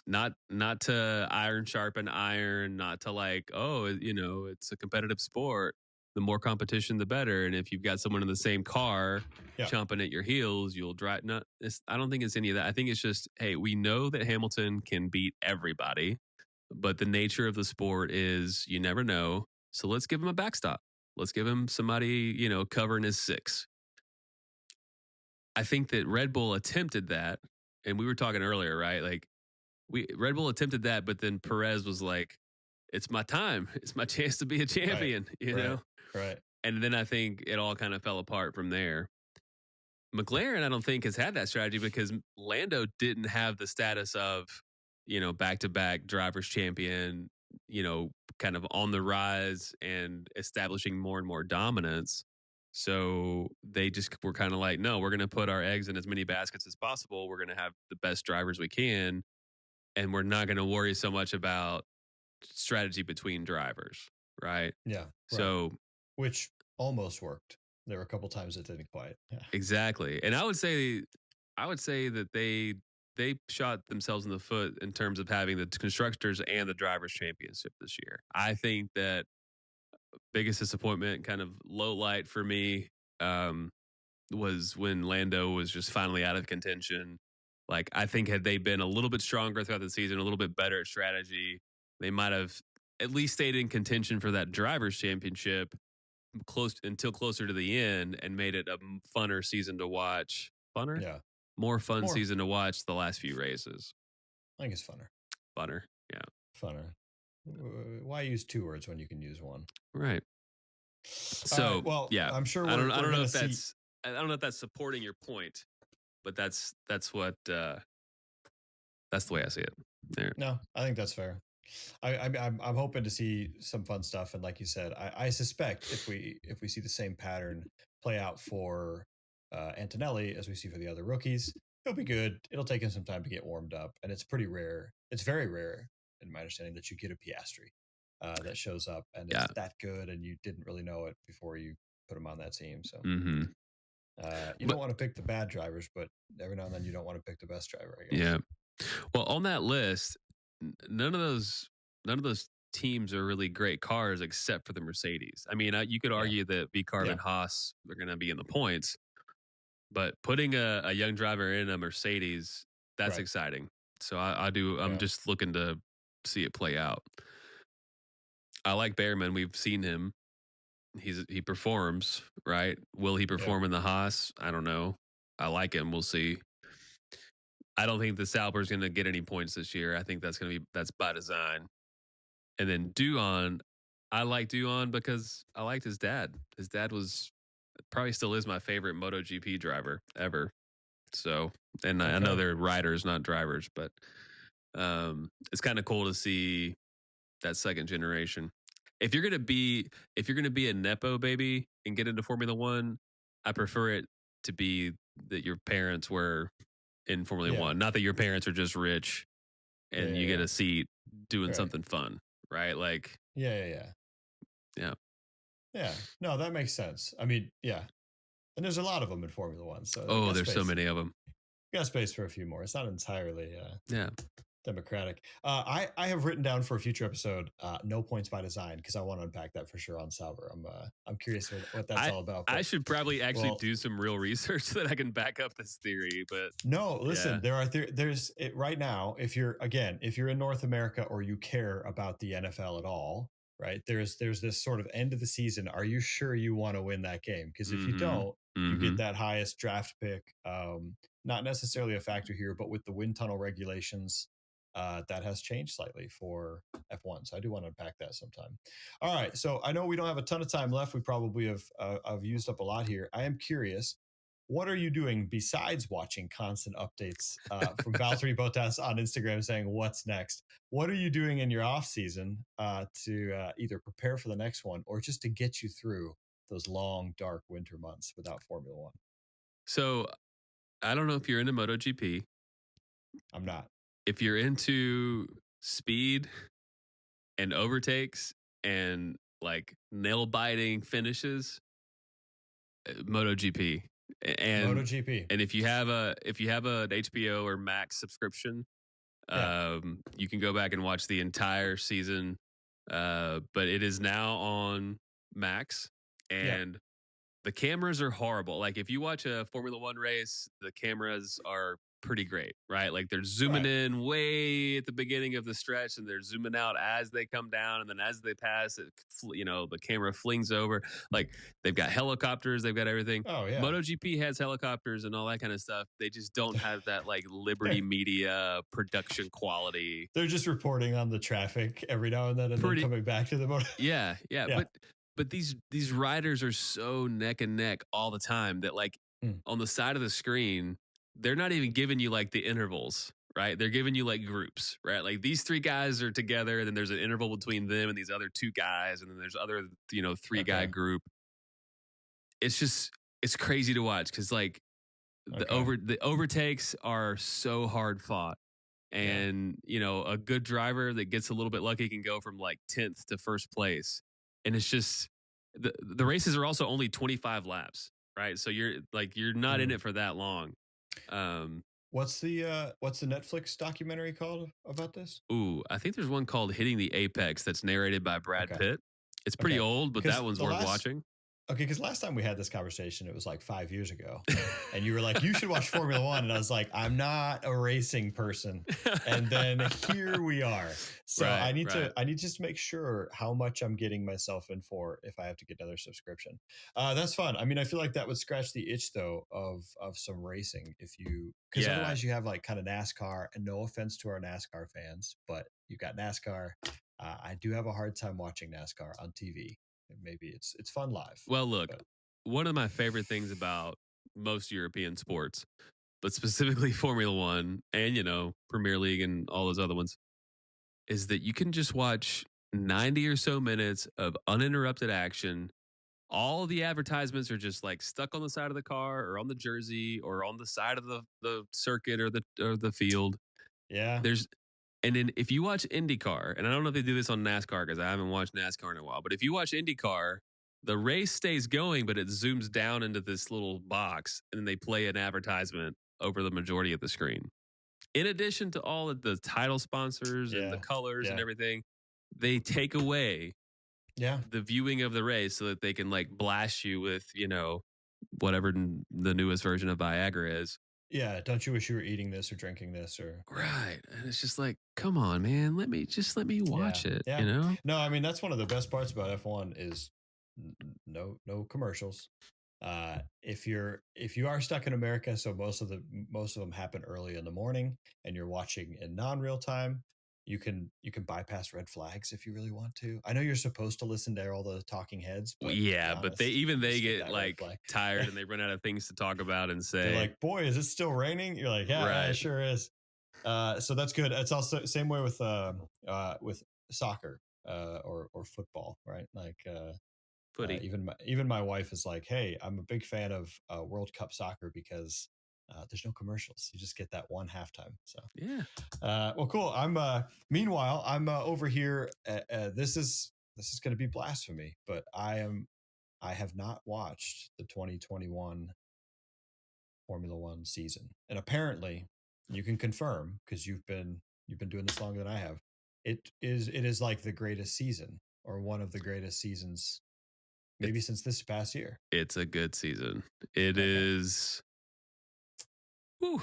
Not to iron sharpen iron, not to like, it's a competitive sport. The more competition, the better. And if you've got someone in the same car chomping at your heels, you'll drive. I don't think it's any of that. I think it's just, hey, we know that Hamilton can beat everybody, but the nature of the sport is you never know. So let's give him a backstop. Let's give him somebody, covering his six. I think that Red Bull attempted that. And we were talking earlier, right? Like, Red Bull attempted that, but then Perez was like, it's my time. It's my chance to be a champion, you know?
Right.
And then I think it all kind of fell apart from there. McLaren, I don't think, has had that strategy because Lando didn't have the status of, back-to-back drivers champion, kind of on the rise and establishing more and more dominance. So they just were kind of like, no, we're going to put our eggs in as many baskets as possible. We're going to have the best drivers we can. And we're not going to worry so much about strategy between drivers, right?
Yeah. Right.
So,
which almost worked. There were a couple times it didn't quite. Yeah.
Exactly. And I would say that they shot themselves in the foot in terms of having the constructors and the drivers championship this year. I think that biggest disappointment, kind of low light for me, was when Lando was just finally out of contention. Like, I think had they been a little bit stronger throughout the season, a little bit better at strategy, they might have at least stayed in contention for that drivers championship until closer to the end and made it a funner season to watch. Funner?
Yeah.
More fun season to watch the last few races.
I think it's funner.
Funner. Yeah.
Funner. Why use two words when you can use one?
Right. So, yeah,
I'm sure
I don't know if that's I don't know if that's supporting your point, but that's what that's the way I see it. There.
No, I think that's fair. I'm hoping to see some fun stuff, and like you said, I suspect if we see the same pattern play out for Antonelli as we see for the other rookies, he'll be good. It'll take him some time to get warmed up, and it's pretty rare. It's very rare, in my understanding, that you get a Piastri that shows up and is that good, and you didn't really know it before you put him on that team. So you don't want to pick the bad drivers, but every now and then you don't want to pick the best driver, I guess.
Yeah. Well, on that list, none of those teams are really great cars except for the Mercedes. I mean, you could argue that V-Carb and Haas are going to be in the points, but putting a young driver in a Mercedes, that's exciting. So I'm just looking to see it play out. I like Behrman. We've seen him. He performs, right? Will he perform in the Haas? I don't know. I like him. We'll see. I don't think the Sauber's going to get any points this year. I think that's by design. And then Duan, I like Duan because I liked his dad. His dad was probably still is my favorite MotoGP driver ever. So, and I know they're riders, not drivers, but it's kind of cool to see that second generation. If you're gonna be a nepo baby and get into Formula One, I prefer it to be that your parents were in Formula One, not that your parents are just rich and you get a seat doing something fun, right? Like,
yeah. No, that makes sense. I mean, yeah, and there's a lot of them in Formula One. So
there's so many of them.
Got space for a few more. It's not entirely democratic. I have written down for a future episode, no points by design, because I want to unpack that for sure on Sauber. I'm curious what that's all about.
I should probably actually do some real research so that I can back up this theory. But
no, listen, there's right now. If you're in North America or you care about the NFL at all, right? There's this sort of end of the season. Are you sure you want to win that game? Because if you don't, you get that highest draft pick. Not necessarily a factor here, but with the wind tunnel regulations, that has changed slightly for F1. So I do want to unpack that sometime. All right. So I know we don't have a ton of time left. We probably have used up a lot here. I am curious, what are you doing besides watching constant updates from Valtteri Bottas on Instagram saying what's next? What are you doing in your off season to either prepare for the next one or just to get you through those long, dark winter months without Formula One?
So I don't know if you're into MotoGP.
I'm not.
If you're into speed and overtakes and like nail biting finishes, MotoGP. And if you have an HBO or Max subscription, you can go back and watch the entire season. But it is now on Max, and the cameras are horrible. Like if you watch a Formula One race, the cameras are pretty great, right? Like they're zooming in way at the beginning of the stretch and they're zooming out as they come down. And then as they pass, the camera flings over. Like they've got helicopters, they've got everything.
Oh, yeah.
MotoGP has helicopters and all that kind of stuff. They just don't have that like Liberty Media production quality.
They're just reporting on the traffic every now and then and then coming back to the motor.
Yeah. But these riders are so neck and neck all the time that like on the side of the screen, they're not even giving you like the intervals, right? They're giving you like groups, right? Like these three guys are together, and then there's an interval between them and these other two guys, and then there's other, three guy group. It's crazy to watch because like the overtakes are so hard fought. And, a good driver that gets a little bit lucky can go from like 10th to first place. And it's just the races are also only 25 laps, right? So you're not in it for that long.
What's the Netflix documentary called about this?
Ooh, I think there's one called Hitting the Apex that's narrated by Brad Pitt. It's pretty old, but that one's worth watching.
Okay, because last time we had this conversation, it was like 5 years ago. And you were like, you should watch Formula One. And I was like, I'm not a racing person. And then here we are. So I need to just make sure how much I'm getting myself in for if I have to get another subscription. That's fun. I mean, I feel like that would scratch the itch, though, of some racing. Because otherwise you have like kind of NASCAR, and no offense to our NASCAR fans, but you got NASCAR. I do have a hard time watching NASCAR on TV. Maybe it's fun live.
Well, look, one of my favorite things about most European sports, but specifically Formula One and, Premier League and all those other ones, is that you can just watch 90 or so minutes of uninterrupted action. All the advertisements are just like stuck on the side of the car or on the jersey or on the side of the circuit or the field.
Yeah.
And then if you watch IndyCar, and I don't know if they do this on NASCAR because I haven't watched NASCAR in a while, but if you watch IndyCar, the race stays going, but it zooms down into this little box, and then they play an advertisement over the majority of the screen. In addition to all of the title sponsors and the colors and everything, they take away the viewing of the race so that they can like blast you with, whatever the newest version of Viagra is.
Yeah, don't you wish you were eating this or drinking this or
right? And it's just like, come on, man, let me watch it.
No, I mean that's one of the best parts about F1 is no commercials, If you are stuck in America, so most of them happen early in the morning, and you're watching in non-real time, you can bypass red flags if you really want to. I know you're supposed to listen to all the talking heads, but
Yeah, but they
skip
get
that red
like
flag.
tired and they run out of things to talk about and say.
They're like, "Boy, is it still raining?" You're like, "Yeah, it sure is." So that's good. It's also same way with soccer or football, right? Like
footy.
even my wife is like, "Hey, I'm a big fan of World Cup soccer because there's no commercials. You just get that one halftime." So
yeah.
Well, cool. Meanwhile, I'm over here. This is going to be blasphemy, but I have not watched the 2021 Formula One season, and apparently, you can confirm because you've been doing this longer than I have. It is like the greatest season or one of the greatest seasons, maybe since this past year.
It's a good season. It is. Whew,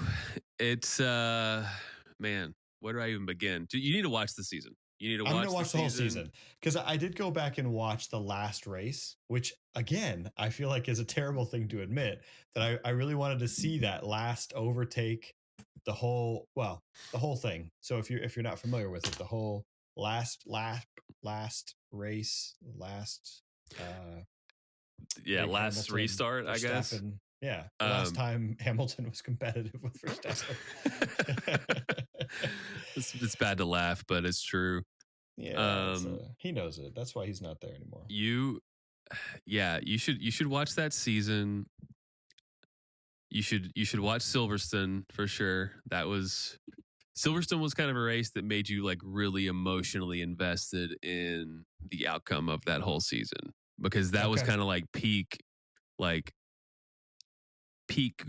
it's man, where do I even begin? You need to watch the season. You need to watch.
I'm gonna watch the whole season because I did go back and watch the last race, which again I feel like is a terrible thing to admit. That I really wanted to see that last overtake, the whole thing. So if you're not familiar with it, the whole last race, last
last
Hamilton,
restart, I guess.
Yeah, the last time Hamilton was competitive with Verstappen.
It's bad to laugh, but it's true.
Yeah, he knows it. That's why he's not there anymore.
You should watch that season. You should watch Silverstone for sure. Silverstone was kind of a race that made you like really emotionally invested in the outcome of that whole season because that was kind of like peak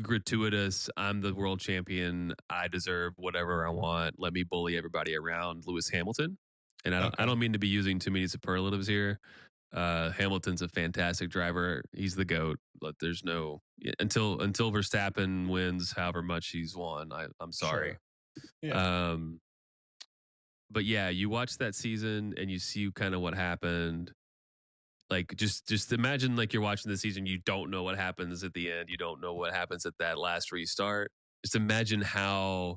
gratuitous. I'm the world champion. I deserve whatever I want. Let me bully everybody around Lewis Hamilton. And I don't mean to be using too many superlatives here. Hamilton's a fantastic driver. He's the GOAT. But there's no until Verstappen wins however much he's won. I'm sorry.
Sure. Yeah.
But yeah, you watch that season and you see kind of what happened. Like just imagine like you're watching the season, you don't know what happens at the end, you don't know what happens at that last restart. Just imagine how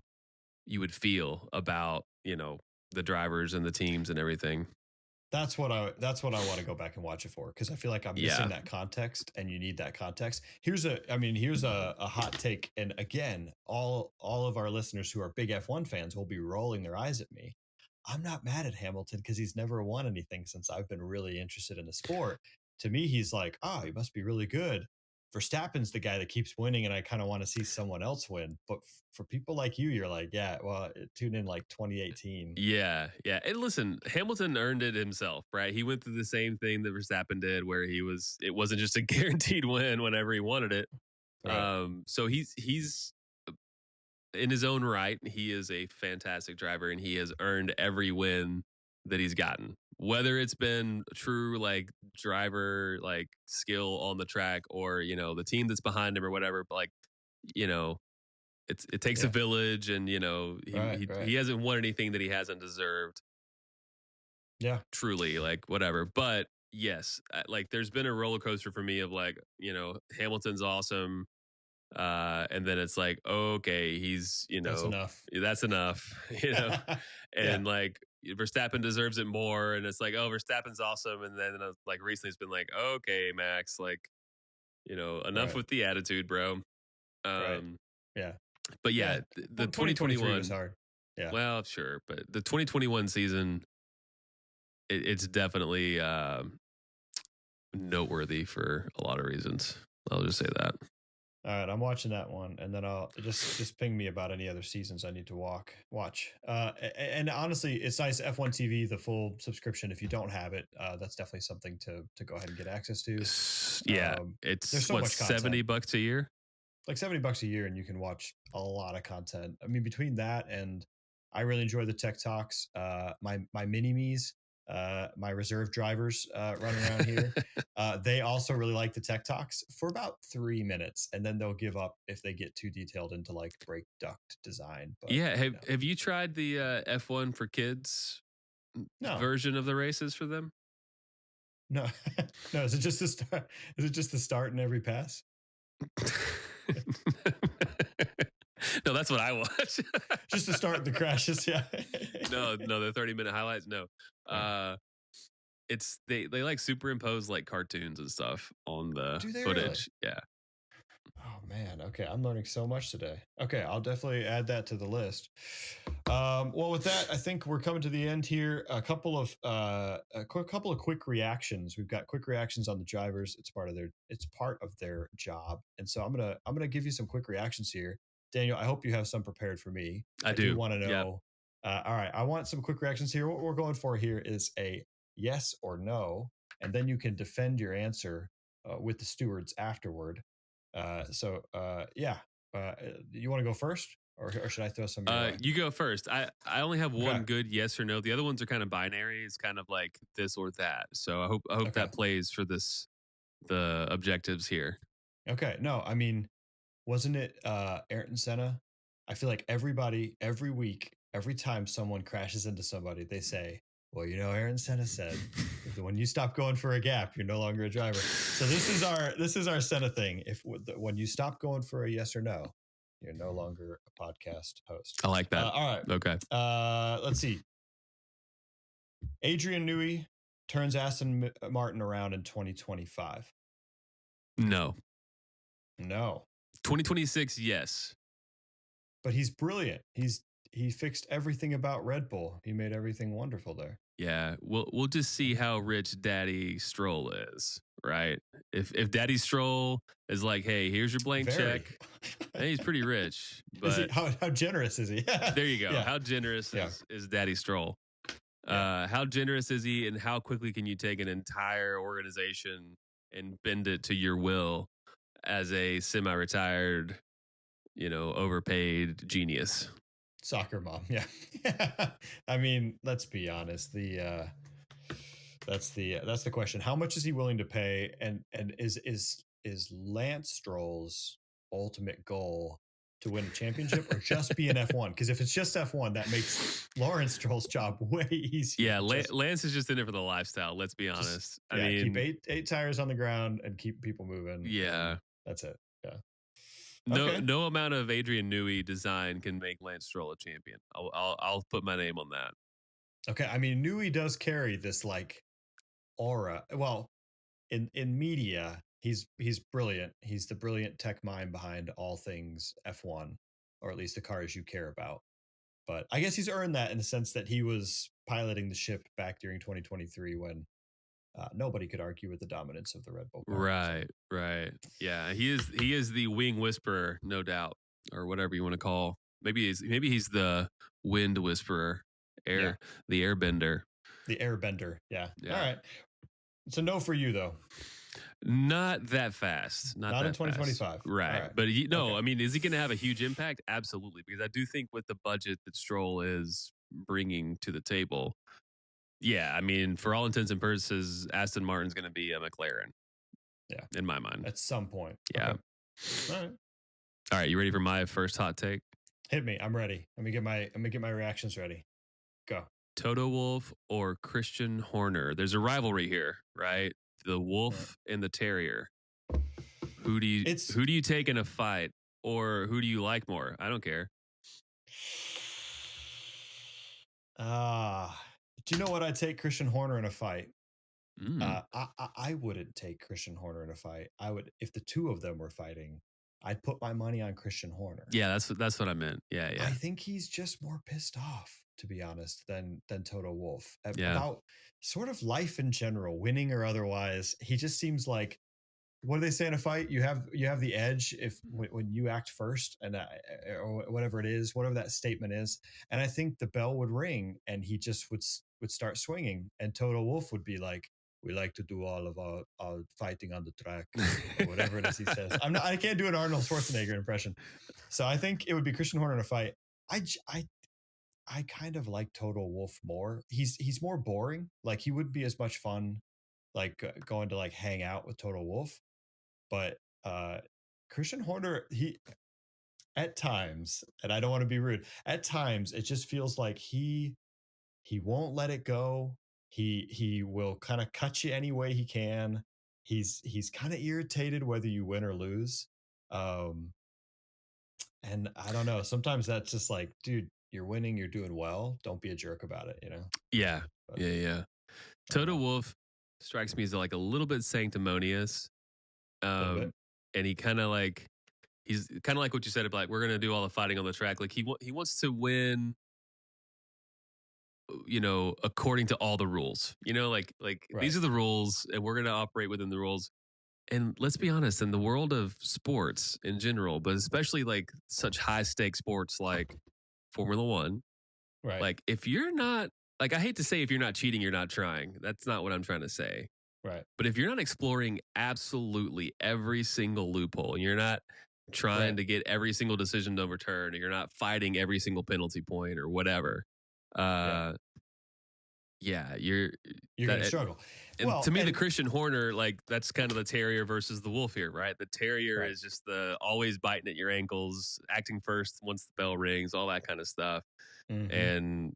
you would feel about, the drivers and the teams and everything.
That's what I want to go back and watch it for because I feel like I'm missing that context, and you need that context. Here's a hot take, and again, all of our listeners who are big F1 fans will be rolling their eyes at me. I'm not mad at Hamilton because he's never won anything since I've been really interested in the sport. To me, he's like, he must be really good. Verstappen's the guy that keeps winning, and I kind of want to see someone else win. But for people like you, you're like, yeah, well, tune in like 2018.
Yeah. And listen, Hamilton earned it himself, right? He went through the same thing that Verstappen did, where it wasn't just a guaranteed win whenever he wanted it. Right. So he's in his own right, he is a fantastic driver, and he has earned every win that he's gotten. Whether it's been true like driver like skill on the track or the team that's behind him or whatever, but it takes a village, and he hasn't won anything that he hasn't deserved.
Yeah,
truly, like whatever. But yes, like there's been a roller coaster for me of like Hamilton's awesome. And then it's like, okay, he's, that's enough, and like Verstappen deserves it more. And it's like, oh, Verstappen's awesome. And then like recently it's been like, okay, Max, like, enough with the attitude, bro.
Yeah.
But yeah, the 2021
was hard. Yeah.
Well, sure. But the 2021 season, it's definitely noteworthy for a lot of reasons. I'll just say that.
All right, I'm watching that one, and then I'll just ping me about any other seasons I need to watch. And honestly, it's nice F1 TV, the full subscription. If you don't have it, that's definitely something to go ahead and get access to.
Yeah, it's there's so much content. $70 a year.
Like $70 a year, and you can watch a lot of content. I mean, between that and I really enjoy the tech talks. My mini-me's. My reserve drivers running around here. They also really like the tech talks for about 3 minutes, and then they'll give up if they get too detailed into like brake duct design. But,
have you tried the F1 for kids version of the races for them?
No, no. Is it just the start? Is it just the start in every pass?
No, that's what I watch.
Just the start and the crashes. Yeah.
no, the 30-minute highlights. No, it's they like superimpose like cartoons and stuff on the
Do they
footage.
really?
Yeah.
Oh man. Okay, I'm learning so much today. Okay, I'll definitely add that to the list. Well, with that, I think we're coming to the end here. A couple of quick reactions. We've got quick reactions on the drivers. It's part of their job, and so I'm gonna give you some quick reactions here. Daniel, I hope you have some prepared for me.
I do
want to know.
Yep.
All right, I want some quick reactions here. What we're going for here is a yes or no, and then you can defend your answer with the stewards afterward. Yeah. You want to go first, or should I throw some?
You go first. I only have one good yes or no. The other ones are kind of binary. It's kind of like this or that. So I hope that plays for the objectives here.
Okay. No, I mean, wasn't it Ayrton Senna? I feel like everybody, every week, every time someone crashes into somebody, they say, well, Ayrton Senna said, when you stop going for a gap, you're no longer a driver. So this is our Senna thing. When you stop going for a yes or no, you're no longer a podcast host.
I like that.
All right.
Okay.
Let's see. Adrian Newey turns Aston Martin around in 2025.
No.
2026,
yes.
But he's brilliant. He fixed everything about Red Bull. He made everything wonderful there.
Yeah, we'll just see how rich Daddy Stroll is, right? If Daddy Stroll is like, hey, here's your blank check, and he's pretty rich. But
how generous is he?
There you go. Yeah. How generous is Daddy Stroll? How generous is he, and how quickly can you take an entire organization and bend it to your will as a semi-retired, overpaid genius?
Soccer mom, yeah. I mean, let's be honest. That's the question. How much is he willing to pay? And is Lance Stroll's ultimate goal to win a championship or just be an F1? Because if it's just F1, that makes Lawrence Stroll's job way easier.
Yeah, Lance is just in it for the lifestyle. Let's be honest. I
mean, keep eight tires on the ground and keep people moving.
Yeah,
that's it. Yeah.
No amount of Adrian Newey design can make Lance Stroll a champion. I'll put my name on that.
Okay, I mean, Newey does carry this like aura. Well, in media, he's brilliant. He's the brilliant tech mind behind all things F1, or at least the cars you care about. But I guess he's earned that in the sense that he was piloting the ship back during 2023 when nobody could argue with the dominance of the Red Bull car.
Right. Yeah, he is the wing whisperer, no doubt, or whatever you want to call. Maybe he's the wind whisperer, the airbender.
The airbender. Yeah. All right. It's a no for you though.
Not that fast. Not that
in 2025.
Fast. Right. But I mean, is he going to have a huge impact? Absolutely. Because I do think with the budget that Stroll is bringing to the table, yeah, I mean, for all intents and purposes, Aston Martin's going to be a McLaren.
Yeah.
In my mind.
At some point.
Yeah.
Okay.
All right. You ready for my first hot take?
Hit me. I'm ready. Let me get my reactions ready. Go.
Toto Wolff or Christian Horner? There's a rivalry here, right? The Wolf and the Terrier. Who do you take in a fight, or who do you like more? I don't care.
Do you know what? I'd take Christian Horner in a fight. I wouldn't take Christian Horner in a fight. I would, if the two of them were fighting, I'd put my money on Christian Horner.
Yeah, that's what I meant. Yeah.
I think he's just more pissed off, to be honest, than Toto Wolff
about
sort of life in general, winning or otherwise. He just seems like, what do they say in a fight? You have the edge when you act first, and or whatever it is, whatever that statement is. And I think the bell would ring, and he just would start swinging, and Toto Wolff would be like, "We like to do all of our fighting on the track," or whatever it is he says. I can't do an Arnold Schwarzenegger impression, so I think it would be Christian Horner in a fight. I kind of like Toto Wolff more. He's more boring. Like, he wouldn't be as much fun, like going to like hang out with Toto Wolff. But Christian Horner, he at times, and I don't want to be rude, at times it just feels like he won't let it go. He will kind of cut you any way he can. He's kind of irritated whether you win or lose. Um, and I don't know. Sometimes that's just like, dude, you're winning, you're doing well. Don't be a jerk about it, you know?
Yeah.
But
Yeah.
I don't
Toto
know.
Wolff strikes me as like a little bit sanctimonious.
A little bit.
And he's kind of like what you said about like, we're going to do all the fighting on the track. Like he wants to win, according to all the rules, like
Right.
these are the rules and we're going to operate within the rules. And let's be honest, in the world of sports in general, but especially like such high stakes sports like Formula One,
Right.
like if you're not, like I hate to say if you're not cheating, you're not trying. That's not what I'm trying to say.
Right.
But if you're not exploring absolutely every single loophole, and you're not trying to get every single decision overturned, or you're not fighting every single penalty point or whatever, you're
gonna struggle.
And to me, the Christian Horner, like that's kind of the terrier versus the wolf here, right? The terrier is just the always biting at your ankles, acting first once the bell rings, all that kind of stuff.
Mm-hmm.
And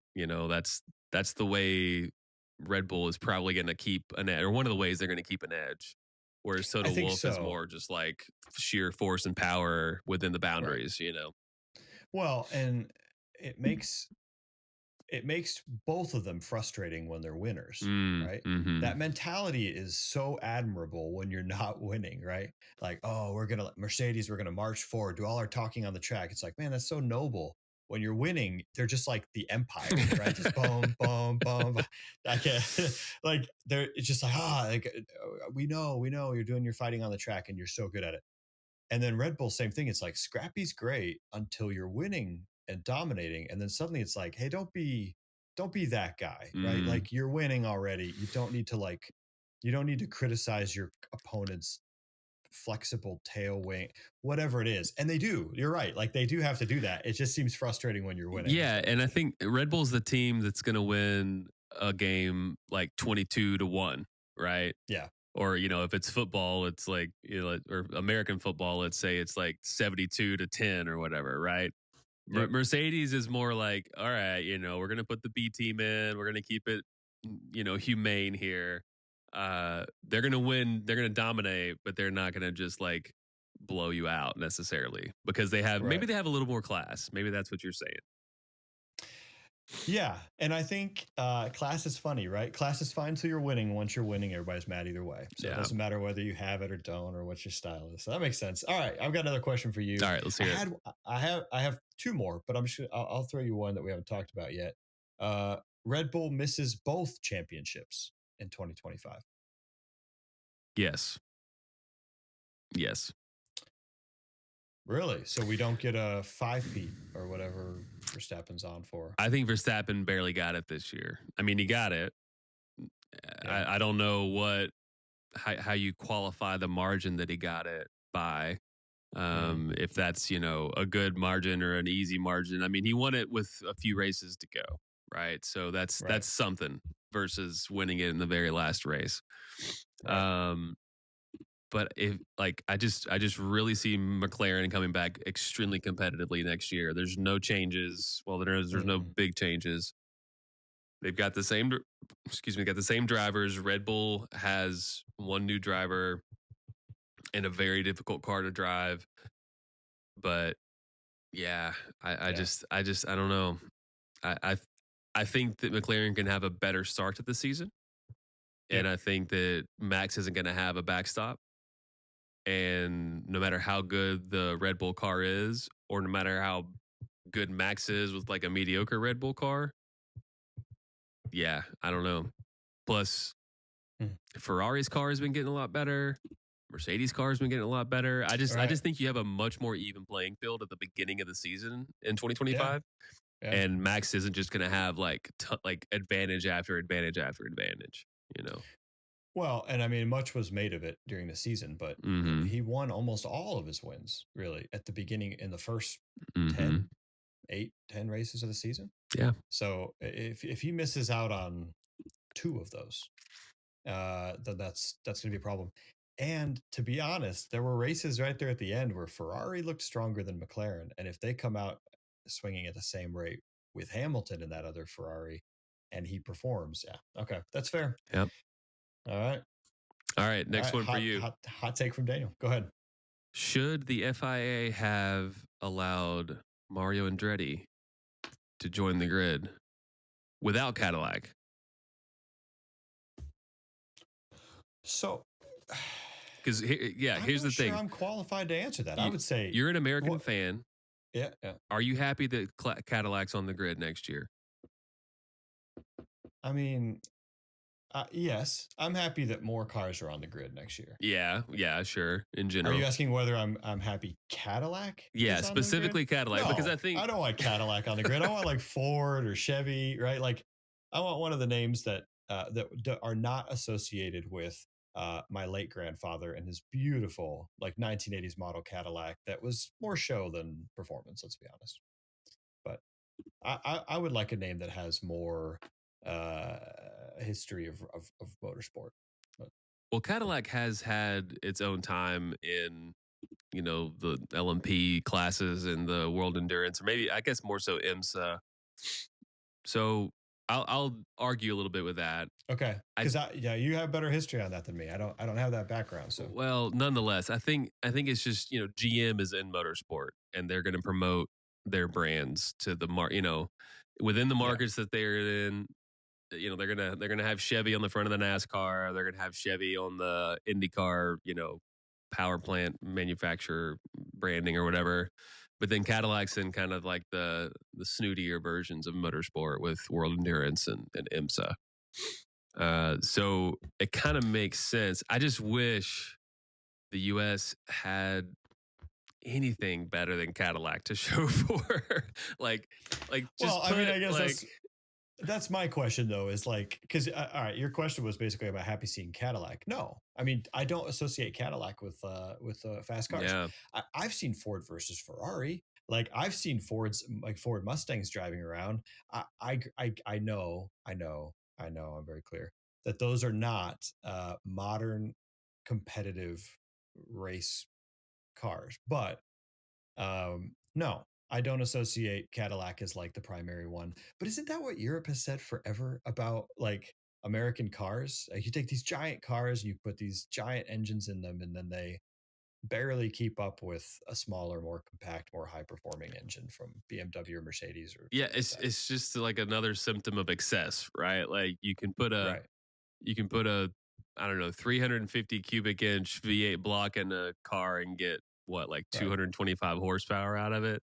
that's the way Red Bull is probably going to keep an edge, or one of the ways they're going to keep an edge. Whereas Toto Wolff is more just like sheer force and power within the boundaries,
Well, and it makes both of them frustrating when they're winners, right?
Mm-hmm.
That mentality is so admirable when you're not winning, right? Like, oh, we're going to march forward, do all our talking on the track. It's like, man, that's so noble. When you're winning, they're just like the empire, right? Just boom, boom, boom. I can't, like, it's just like, we know you're doing your fighting on the track and you're so good at it. And then Red Bull, same thing. It's like scrappy's great until you're winning and dominating. And then suddenly it's like, hey, don't be that guy, right? Like you're winning already. You don't need to criticize your opponent's flexible tail wing, whatever it is. And they do, you're right. Like they do have to do that. It just seems frustrating when you're winning.
Yeah. And I think Red Bull's the team that's going to win a game like 22-1, right?
Yeah.
Or, if it's football, it's like, or American football, let's say it's like 72-10 or whatever, right? Yep. Mercedes is more like, all right, we're going to put the B team in. We're going to keep it, humane here. They're going to win. They're going to dominate, but they're not going to just like blow you out necessarily because maybe they have a little more class. Maybe that's what you're saying.
Yeah. And I think class is funny, right? Class is fine until you're winning. Once you're winning, everybody's mad either way. So it doesn't matter whether you have it or don't or what your style is. So that makes sense. All right. I've got another question for you.
All right. Let's hear it.
I have two more, but I'll throw you one that we haven't talked about yet. Red Bull misses both championships in 2025.
Yes.
Really? So we don't get a 5-peat or whatever Verstappen's on for?
I think Verstappen barely got it this year. I mean, he got it. Yeah. I don't know how you qualify the margin that he got it by. If that's, a good margin or an easy margin. I mean, he won it with a few races to go, right? So that's something versus winning it in the very last race. Right. But if I just really see McLaren coming back extremely competitively next year. There's no changes. Well, there's no big changes. They've got the same drivers. Red Bull has one new driver and a very difficult car to drive. But yeah, I don't know. I think that McLaren can have a better start to the season. Yep. And I think that Max isn't going to have a backstop. And no matter how good the Red Bull car is, or no matter how good Max is with like a mediocre Red Bull car, yeah, I don't know. Plus, Ferrari's car has been getting a lot better. Mercedes' car has been getting a lot better. I just think you have a much more even playing field at the beginning of the season in 2025. Yeah. And Max isn't just going to have like advantage after advantage after advantage,
Well, and I mean, much was made of it during the season, but he won almost all of his wins, really, at the beginning in the first 10 races of the season.
Yeah.
So if he misses out on 2 of those, then that's going to be a problem. And to be honest, there were races right there at the end where Ferrari looked stronger than McLaren. And if they come out swinging at the same rate with Hamilton in that other Ferrari, and he performs. Yeah. Okay. That's fair.
Yep.
All right.
All right. Next one for you.
Hot take from Daniel. Go ahead.
Should the FIA have allowed Mario Andretti to join the grid without Cadillac?
So,
because here's the thing.
I'm qualified to answer that. I would say
you're an American fan.
Yeah.
Are you happy that Cadillac's on the grid next year?
I mean, yes, I'm happy that more cars are on the grid next year.
Yeah, sure. In general,
are you asking whether I'm happy Cadillac?
Yeah, specifically Cadillac,
no,
because I don't
want Cadillac on the grid. I want like Ford or Chevy, right? Like, I want one of the names that are not associated with my late grandfather and his beautiful like 1980s model Cadillac that was more show than performance. Let's be honest. But I would like a name that has more history of motorsport. But,
well, Cadillac has had its own time in the LMP classes and the World Endurance, or maybe I guess more so IMSA. So I'll argue a little bit with that.
Okay, because you have better history on that than me. I don't have that background. So
well, nonetheless, I think it's just GM is in motorsport and they're going to promote their brands to the within the markets that they're in. They're gonna have Chevy on the front of the NASCAR. They're gonna have Chevy on the IndyCar, power plant manufacturer branding or whatever. But then Cadillac's in kind of like the snootier versions of motorsport with World Endurance and IMSA. So it kind of makes sense. I just wish the U.S. had anything better than Cadillac to show for. I guess
that's my question though, is like, because all right, your question was basically about happy seeing Cadillac. No, I mean, I don't associate Cadillac with fast cars.
Yeah.
I've seen Ford versus Ferrari. Like, I've seen Ford Mustangs driving around. I know. I'm very clear that those are not modern competitive race cars. But no, I don't associate Cadillac as like the primary one. But isn't that what Europe has said forever about like American cars? Like, you take these giant cars, you put these giant engines in them, and then they barely keep up with a smaller, more compact, more high performing engine from BMW or Mercedes. Or
it's just like another symptom of excess, right? Like you can put a I don't know 350 cubic inch V8 block in a car and get what, like 225 horsepower out of it.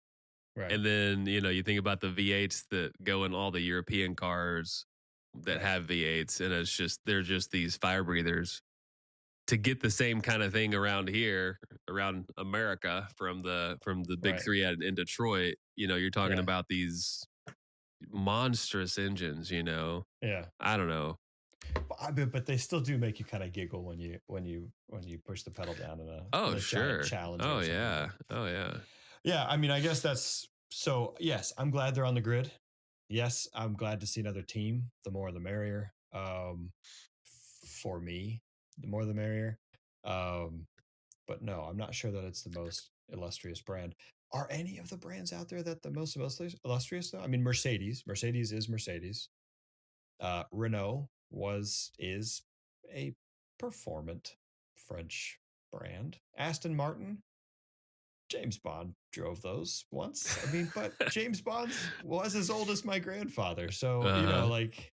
Right.
And then, you think about the V8s that go in all the European cars that have V8s, and they're just these fire breathers. To get the same kind of thing around here, around America, from the big three in Detroit, you're talking about these monstrous engines,
Yeah.
I don't know.
But they still do make you kind of giggle when you push the pedal down in a
sure
challenge.
Oh yeah.
Yeah, I mean, I guess that's so. Yes, I'm glad they're on the grid. Yes, I'm glad to see another team. The more, the merrier. For me, the more, the merrier. But no, I'm not sure that it's the most illustrious brand. Are any of the brands out there that the most illustrious though? I mean, Mercedes is Mercedes. Renault is a performant French brand. Aston Martin, James Bond drove those once. I mean, but James Bond was as old as my grandfather. So, like,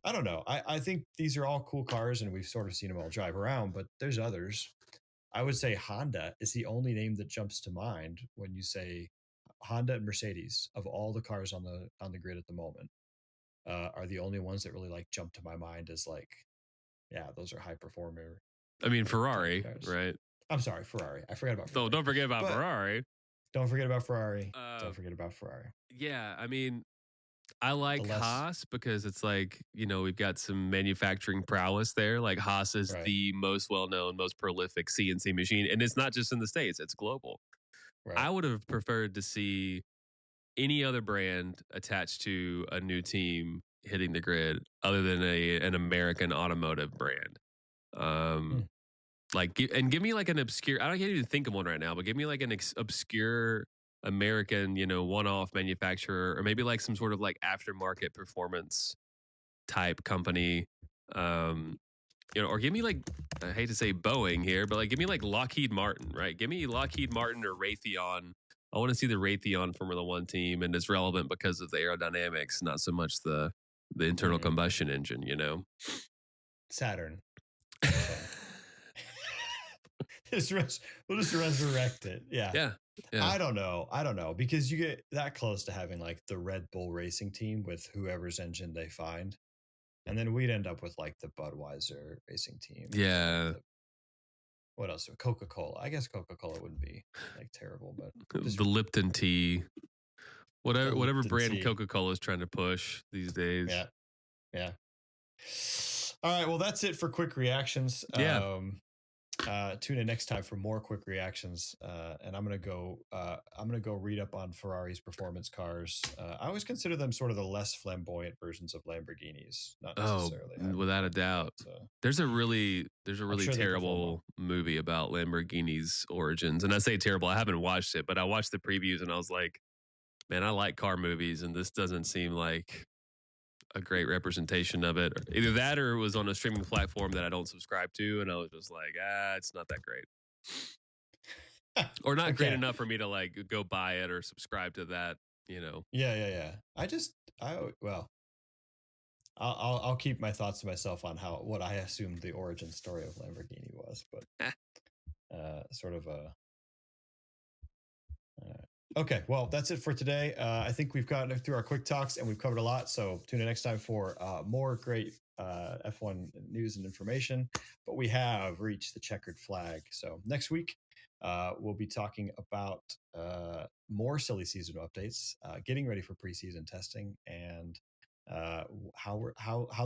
I don't know. I think these are all cool cars and we've sort of seen them all drive around, but there's others. I would say Honda is the only name that jumps to mind when you say Honda and Mercedes, of all the cars on the grid at the moment, are the only ones that really like jump to my mind as like, yeah, those are high performer.
I mean, Ferrari, right?
I'm sorry, Ferrari. I forgot about Ferrari.
No, don't forget about Ferrari.
Don't forget about Ferrari. Don't forget about Ferrari.
Yeah, I mean, I like Haas because it's like, we've got some manufacturing prowess there. Like Haas is the most well-known, most prolific CNC machine. And it's not just in the States, it's global. Right. I would have preferred to see any other brand attached to a new team hitting the grid other than an American automotive brand. Give me like an obscure, I can't even think of one right now, but give me like an obscure American, one-off manufacturer, or maybe like some sort of like aftermarket performance type company, or give me like, I hate to say Boeing here, but like give me like Lockheed Martin, right? Give me Lockheed Martin or Raytheon. I want to see the Raytheon Formula One team, and it's relevant because of the aerodynamics, not so much the internal combustion engine,
Saturn. We'll just resurrect it. Yeah. I don't know because you get that close to having like the Red Bull racing team with whoever's engine they find. And then we'd end up with like the Budweiser racing team.
Yeah.
What else? Coca-Cola. I guess Coca-Cola wouldn't be like terrible, but
the Lipton tea, whatever
Lipton
brand
tea.
Coca-Cola is trying to push these days.
Yeah. All right. Well, that's it for quick reactions.
Yeah.
Tune in next time for more quick reactions. And I'm gonna go read up on Ferrari's performance cars. I always consider them sort of the less flamboyant versions of Lamborghinis, not necessarily.
Without a doubt. There's a really terrible movie about Lamborghini's origins, and I say terrible. I haven't watched it, but I watched the previews, and I was like, man, I like car movies, and this doesn't seem like a great representation of it. Either that or it was on a streaming platform that I don't subscribe to, and I was just like, it's not that great. Or not great enough for me to like go buy it or subscribe to that,
Yeah. I'll keep my thoughts to myself on what I assumed the origin story of Lamborghini was, but sort of a okay, well, that's it for today. I think we've gotten through our quick talks and we've covered a lot. So tune in next time for more great F1 news and information. But we have reached the checkered flag. So next week, we'll be talking about more silly season updates, getting ready for preseason testing, and how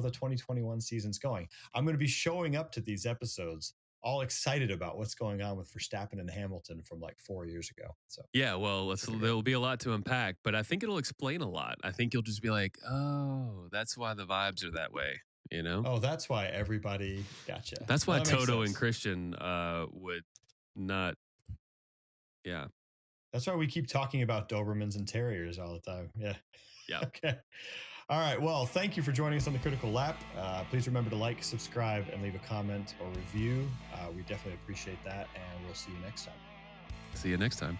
the 2021 season's going. I'm going to be showing up to these episodes all excited about what's going on with Verstappen and Hamilton from like 4 years ago. So
there'll be a lot to unpack, but I think it'll explain a lot. I think you'll just be like, oh, that's why the vibes are that way,
Oh, that's why everybody gotcha.
That's why Toto and Christian would not. Yeah.
That's why we keep talking about Dobermans and Terriers all the time. Yeah. Okay. All right. Well, thank you for joining us on the Critical Lap. Please remember to like, subscribe, and leave a comment or review. We definitely appreciate that, and we'll see you next time.
See you next time.